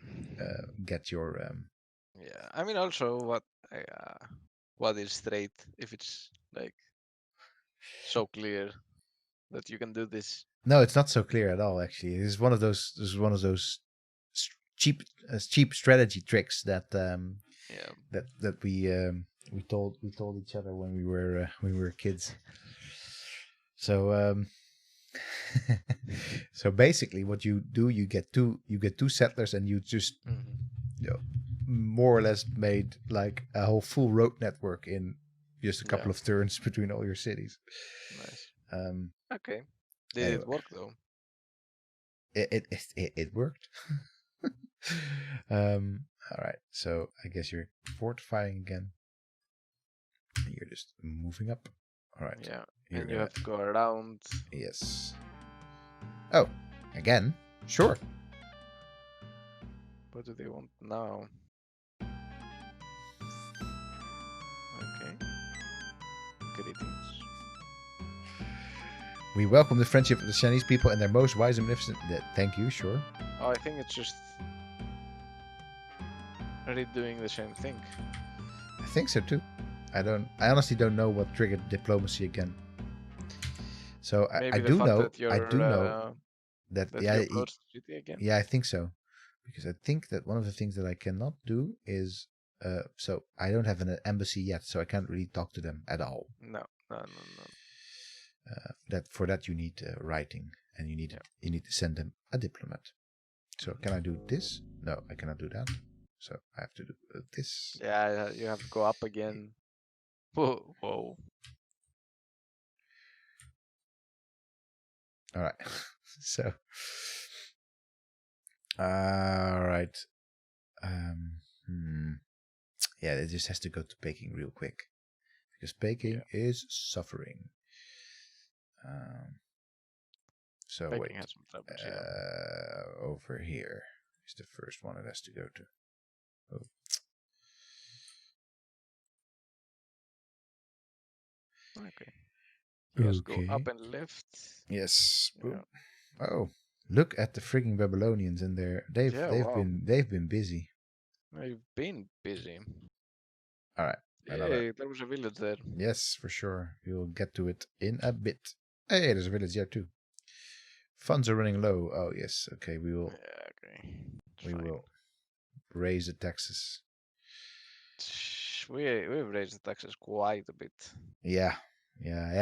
get your. Yeah, I mean, also what is straight if it's like so clear that you can do this? No, it's not so clear at all. Actually, it is one of those. This is one of those cheap strategy tricks that that we told each other when we were kids. So so basically, what you do, you get two settlers, and you just more or less made like a whole full road network in just a couple of turns between all your cities. Nice. Okay. Did Anyway, it work though? it worked. All right. So I guess you're fortifying again. You're just moving up. All right. Yeah, You're and you gonna. have to go around. Yes. Oh, again. Sure. What do they want now? Okay. Greetings. We welcome the friendship of the Chinese people and their most wise and magnificent. Thank you. Sure. Oh, I think it's just redoing the same thing. I think so too. I honestly don't know what triggered diplomacy again. So Maybe I the do fact know. that I do know that. that Yeah. you approached the city again. Yeah. I think so. Because I think that one of the things that I cannot do is. So I don't have an embassy yet, so I can't really talk to them at all. No. That for that you need writing, and you need to send them a diplomat. So can I do this? No, I cannot do that. So I have to do this. Yeah, you have to go up again. Whoa. All right. So, all right. Yeah, it just has to go to baking real quick because baking is suffering. So Baking wait, has some troubles, yeah. over here is the first one it has to go to. Oh. Okay. Yes, go Okay. up and left. Yes. Yeah. Oh, look at the frigging Babylonians in there. Wow. They've been busy. You've been busy. All right. Another. Hey, there was a village there. Yes, for sure. We will get to it in a bit. Hey, there's a village here too. Funds are running low. Oh yes. Okay. We will. Yeah, okay. We will raise the taxes. We've raised the taxes quite a bit. Yeah.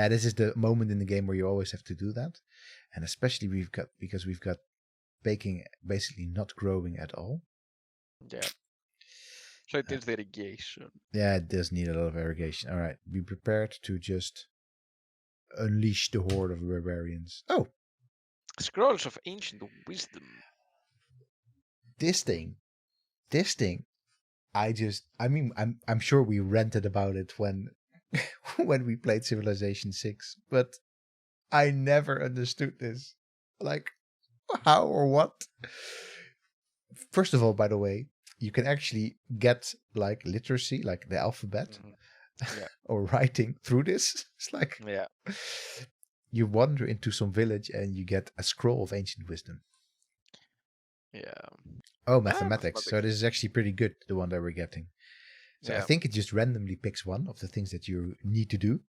This is the moment in the game where you always have to do that, and especially because we've got baking basically not growing at all. Yeah. So it is the irrigation. Yeah, it does need a lot of irrigation. All right, be prepared to just unleash the horde of barbarians. Oh, Scrolls of Ancient Wisdom. this thing. I'm sure we ranted about it when when we played Civilization 6, but I never understood this. Like, how or what? First of all, by the way, you can actually get like literacy, like the alphabet, Yeah. or writing through this. It's like, Yeah. you wander into some village and you get a scroll of ancient wisdom. Yeah. Oh, mathematics. So this is actually pretty good, the one that we're getting. So I think it just randomly picks one of the things that you need to do.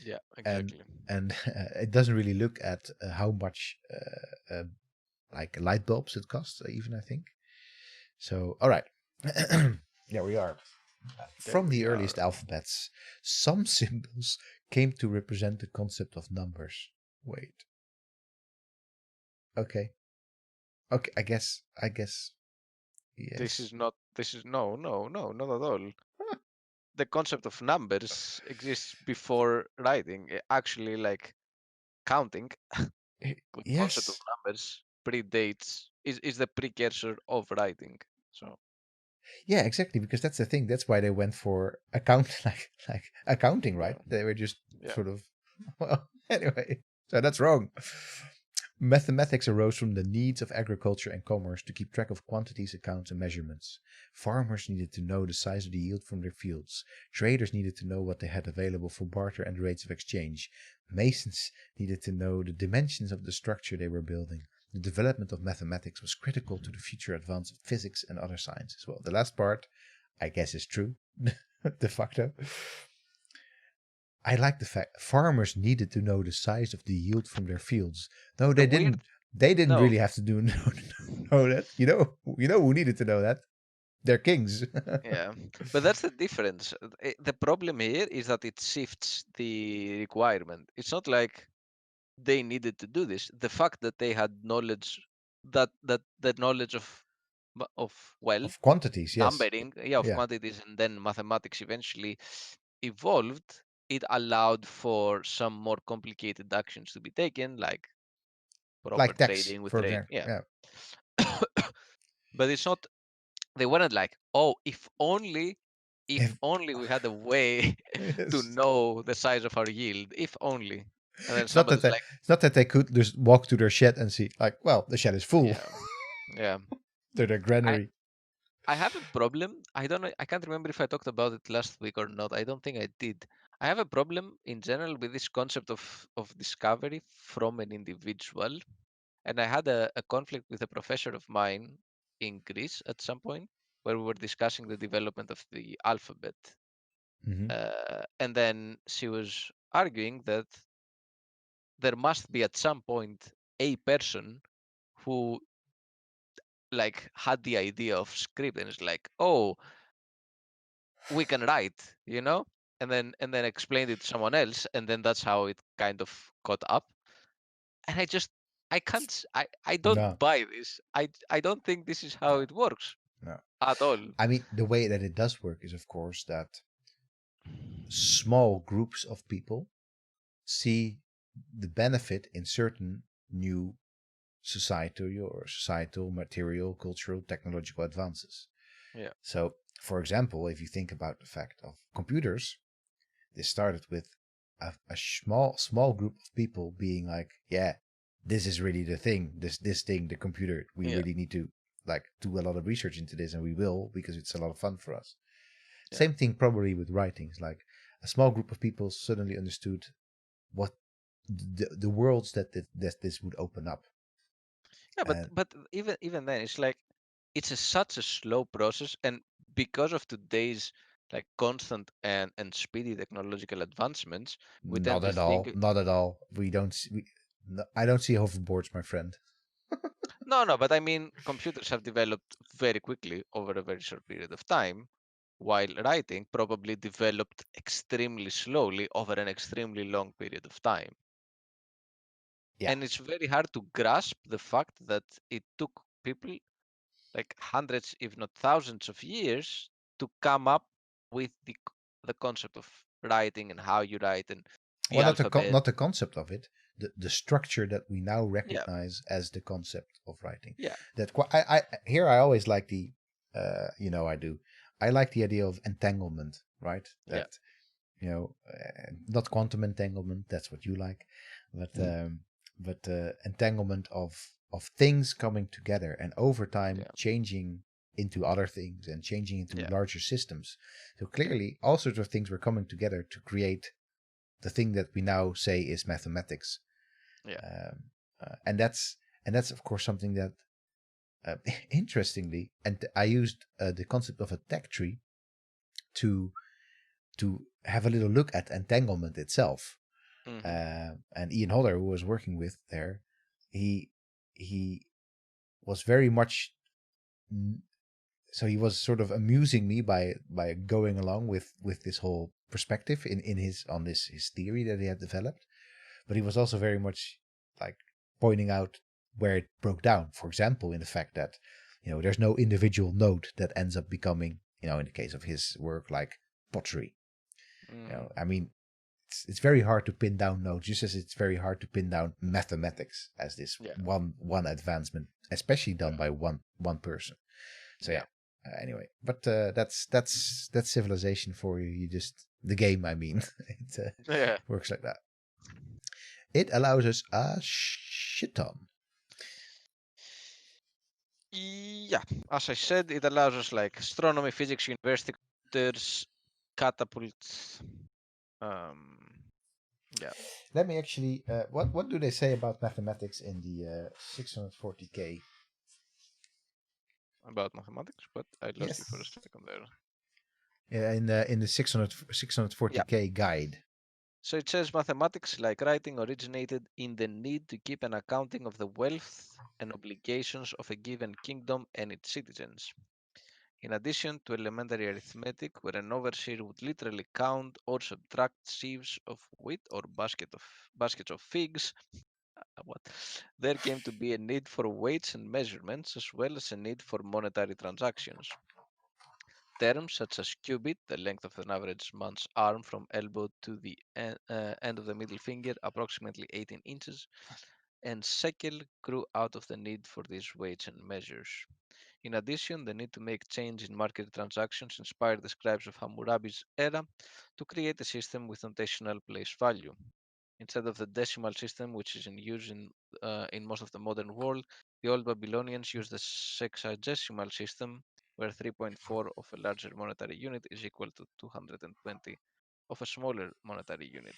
Yeah, exactly. And it doesn't really look at how much like light bulbs it costs, even, I think. So, all right. There we are. From the earliest alphabets, some symbols came to represent the concept of numbers. Wait. Okay, I guess. Yes. This is no, not at all. The concept of numbers exists before writing. Actually, like counting, the concept of Yes. numbers predates is the precursor of writing. So Yeah, exactly, because that's the thing. That's why they went for like accounting, right? They were just sort of, well, anyway. So that's wrong. Mathematics arose from the needs of agriculture and commerce to keep track of quantities, accounts, and measurements. Farmers needed to know the size of the yield from their fields. Traders needed to know what they had available for barter and rates of exchange. Masons needed to know the dimensions of the structure they were building. The development of mathematics was critical to the future advance of physics and other sciences. Well, the last part, I guess, is true, de facto. I like the fact farmers needed to know the size of the yield from their fields. No, they didn't. They didn't really have to know that. You know who needed to know that? Their kings. yeah, but that's the difference. The problem here is that it shifts the requirement. It's not like they needed to do this. The fact that they had knowledge, that knowledge of well, of quantities, yes. numbering, of quantities, and then mathematics eventually evolved. It allowed for some more complicated actions to be taken, like proper Like tax, trading with for trade. example. Yeah. Yeah. But it's not, they weren't like, oh, if If, only we had a way to yes. know the size of our yield, if only. And then It's not that somebody's they, like, it's not that they could just walk to their shed and see, like, well, the shed is full. yeah, yeah. To their I granary. I have a problem. I don't know. I can't remember if I talked about it last week or not. I don't think I did. I have a problem in general with this concept of discovery from an individual. And I had a conflict with a professor of mine in Greece at some point where we were discussing the development of the alphabet. Hmm. And then she was arguing that there must be at some point a person who like had the idea of script and is like, oh, we can write, and then explained it to someone else, and then that's how it kind of caught up. And I can't, I don't No, buy this. I don't think this is how no, it works no. at all. I mean, the way that it does work is, of course, that small groups of people see the benefit in certain new societal, material, cultural, technological advances. Yeah, So, for example, if you think about the fact of computers, this started with a small group of people being like, yeah, this is really the thing. This thing, the computer, we yeah, really need to like do a lot of research into this, and we will because it's a lot of fun for us. yeah, Same thing probably with writings. Like a small group of people suddenly understood what the worlds that this would open up. yeah. But And but even then, it's like such a slow process, and because of today's like constant and speedy technological advancements, we tend not to at think, all, not at all. We don't. No, I don't see hoverboards, my friend. no, no. But I mean, computers have developed very quickly over a very short period of time, while writing probably developed extremely slowly over an extremely long period of time. Yeah. And it's very hard to grasp the fact that it took people like hundreds, if not thousands of years to come up with the concept of writing and how you write and the Well, alphabet. not the concept of it, the structure that we now Yeah, recognize as the concept of writing. yeah, That I here I always like the, I do. I like the idea of entanglement, right? yeah, That not quantum entanglement. That's what you like, but entanglement of things coming together and over time yeah, changing into other things and changing into yeah, larger systems. So clearly, all sorts of things were coming together to create the thing that we now say is mathematics. yeah, And that's of course something that, interestingly, and I used the concept of a tech tree to have a little look at entanglement itself. hmm, And Ian Hodder, who was working with there, he he was very much, so he was sort of amusing me by going along with this whole perspective in his on this his theory that he had developed. But he was also very much like pointing out where it broke down. For example, in the fact that there's no individual node that ends up becoming, in the case of his work, like pottery. hmm, I mean, it's very hard to pin down nodes, just as it's very hard to pin down mathematics as this yeah, one advancement, especially done yeah, by one person. So yeah, yeah. Anyway, but that's civilization for you. You just the game. I mean, it yeah. works like that. It allows us a shit ton. Yeah, as I said, it allows us like astronomy, physics, university computers, catapults. Um, yeah, Let me actually. What do they say about mathematics in the 640K? about mathematics, but I lost you for a Yes. second there. Yeah, in the 640 Yeah. k guide. So it says mathematics, like writing, originated in the need to keep an accounting of the wealth and obligations of a given kingdom and its citizens. In addition to elementary arithmetic, where an overseer would literally count or subtract sheaves of wheat or baskets of figs, what? There came to be a need for weights and measurements, as well as a need for monetary transactions. Terms such as cubit, the length of an average man's arm from elbow to the end of the middle finger, approximately 18 inches, and shekel grew out of the need for these weights and measures. In addition, the need to make change in market transactions inspired the scribes of Hammurabi's era to create a system with notational place value. Instead of the decimal system, which is in use in most of the modern world, the old Babylonians used the sexagesimal system, where 3.4 of a larger monetary unit is equal to 220 of a smaller monetary unit,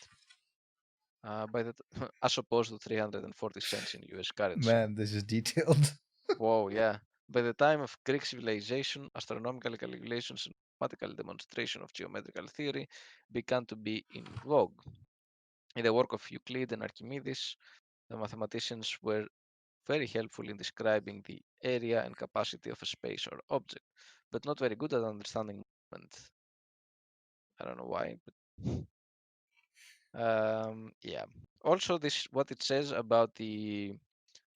as opposed to 340 cents in US currency. Man, this is detailed. Whoa, yeah. By the time of Greek civilization, astronomical calculations and mathematical demonstration of geometrical theory began to be in vogue. In the work of Euclid and Archimedes, the mathematicians were very helpful in describing the area and capacity of a space or object, but not very good at understanding movement. I don't know why, but yeah. Also, this what it says about the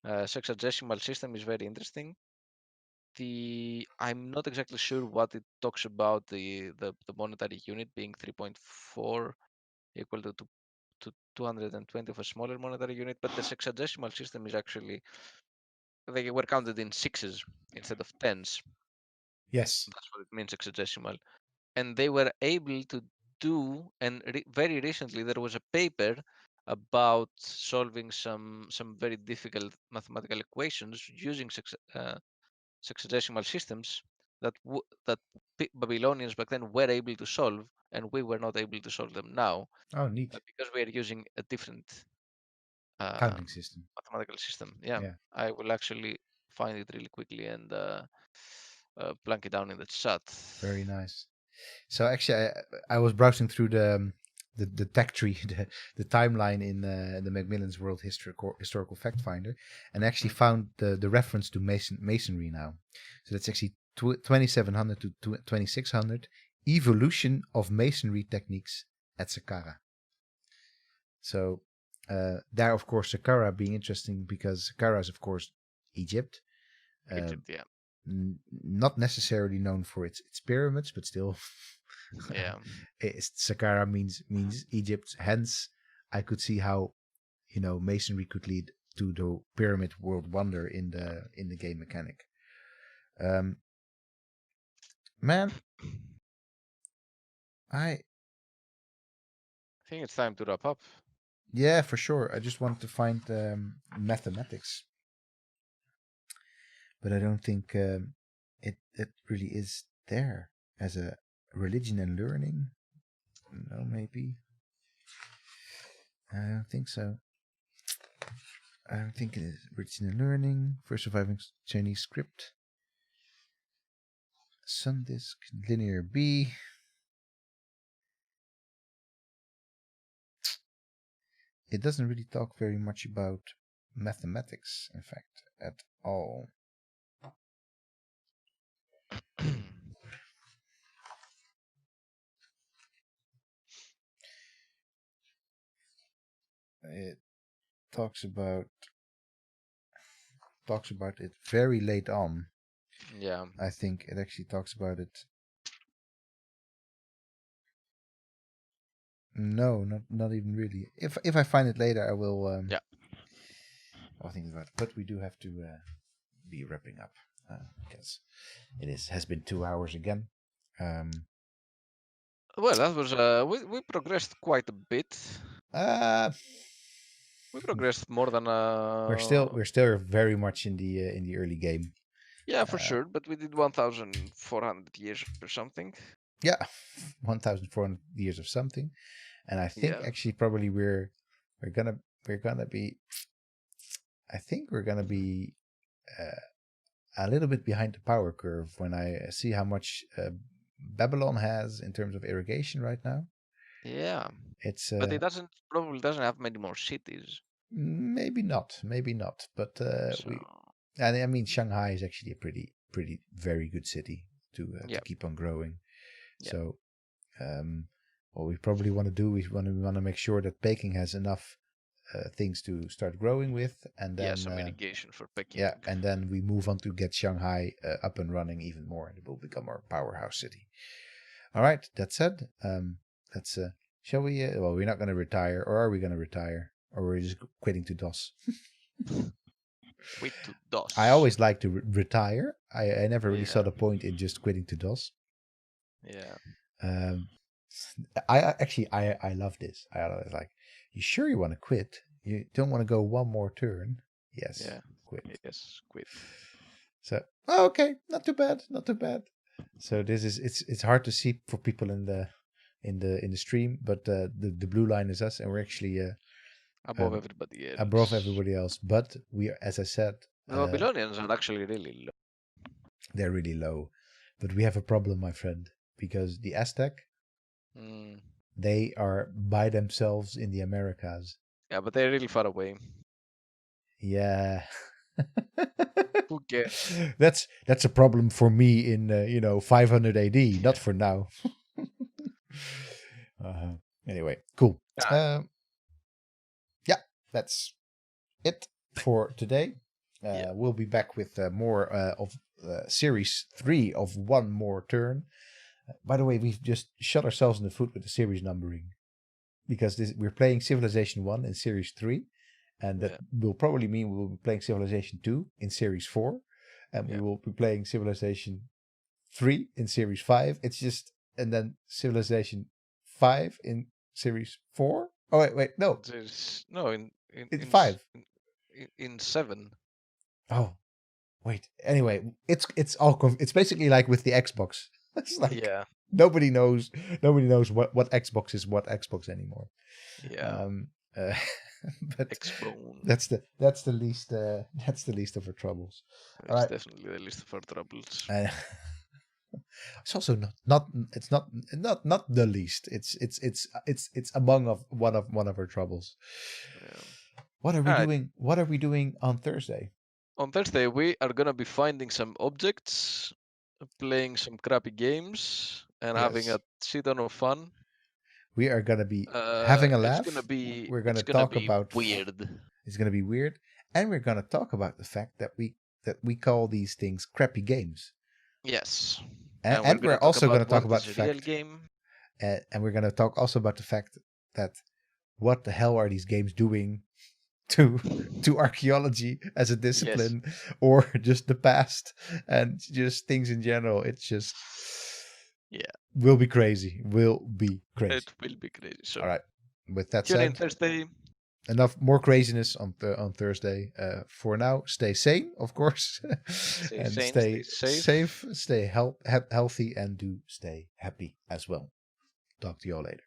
sexagesimal system is very interesting. I'm not exactly sure what it talks about the monetary unit being 3.4 equal to 220 of a smaller monetary unit, but the sexagesimal system is actually they were counted in sixes instead of tens. Yes. That's what it means, sexagesimal. And they were able to do, and very recently there was a paper about solving some very difficult mathematical equations using sexagesimal systems that Babylonians back then were able to solve, and we were not able to solve them now Oh, neat. because we are using a different Counting system. mathematical system. Yeah, Yeah. I will actually find it really quickly and plunk it down in the chat. Very nice. So actually, I was browsing through the tech tree, the timeline in the Macmillan's World Historical Fact Finder, and actually found the reference to masonry now. So that's actually 2700 to 2600 evolution of masonry techniques at Saqqara. So there, of course, Saqqara being interesting because Saqqara is, of course, Egypt. Egypt, yeah, Not necessarily known for its pyramids, but still, yeah, Saqqara means Egypt. Hence, I could see how masonry could lead to the pyramid world wonder in the game mechanic. Man, I think it's time to wrap up. yeah, for sure. I just want to find mathematics, but I don't think it really is there as a religion and learning. No, maybe. I don't think so. I don't think it is religion and learning. For surviving Chinese script. Sundisk, linear B. It doesn't really talk very much about mathematics, in fact, at all. It talks about it very late on. Yeah. I think it actually talks about it. No, not even really. If I find it later, I will. Yeah. I'll think about it. But we do have to be wrapping up because it has been 2 hours again. Well, that was we progressed quite a bit. Uh, We progressed more than we're still very much in the early game. yeah, for sure. But we did 1,400 years or something. Yeah, 1,400 years of something, and I think Yeah. actually probably we're gonna be. I think we're gonna be a little bit behind the power curve when I see how much Babylon has in terms of irrigation right now. Yeah. It's But it probably doesn't have many more cities. maybe not, but So and I mean Shanghai is actually a pretty very good city to yeah, keep on growing. yeah, So what we probably want to do is we want to make sure that Peking has enough things to start growing with, and yeah. then Some irrigation for Peking. yeah, and then we move on to get Shanghai up and running even more, and it will become our powerhouse city. All right, that said, let's shall we? Well, we're not going to retire, or are we going to retire, or we're just quitting to DOS? Quit to DOS. I always like to retire. I never really saw Yeah. the point in just quitting to DOS. Yeah. I love this. I was like, you sure you want to quit? You don't want to go one more turn? Yes. Yeah. Quit. Yes. Quit. So okay, not too bad, not too bad. So this is it's hard to see for people in the stream, but the blue line is us, and we're actually Above everybody else. above everybody else. But we are, as I said, The Babylonians are actually really low. they're really low. But we have a problem, my friend, because the Aztec, they are by themselves in the Americas. Yeah, but they're really far away. Yeah. Who cares? That's a problem for me in 500 AD, not for now. Anyway, cool. Yeah, that's it for today. We'll be back with more of series 3 of One More Turn. By the way, we've just shot ourselves in the foot with the series numbering, because we're playing Civilization 1 in series 3, and that will probably mean we will be playing Civilization 2 in series 4, and we will be playing Civilization 3 in series 5. It's just, and then Civilization 5 in series 4. Oh wait, no. There's no in 5. In 7. Oh, wait. Anyway, it's it's basically like with the Xbox. It's like nobody knows what Xbox is what Xbox anymore. Yeah. But X-Bone. that's the least of our troubles. It's definitely the least of our troubles. It's also not the least. It's among one of our troubles. Yeah. What are we doing? What are we doing on Thursday? On Thursday we are gonna be finding some objects, playing some crappy games, and having a shit ton of fun. We are gonna be having a laugh. We're gonna talk about weird. It's gonna be weird, and we're gonna talk about the fact that we call these things crappy games. Yes. And we're also going to talk about the fact, real game. And we're going to talk also about the fact that what the hell are these games doing to archaeology as a discipline, or just the past and just things in general. It's just will be crazy. Will be crazy. It will be crazy. So all right. With that tune said, in Thursday. Enough more craziness on Thursday. For now, stay sane, of course, and stay safe, stay healthy, and do stay happy as well. Talk to you all later.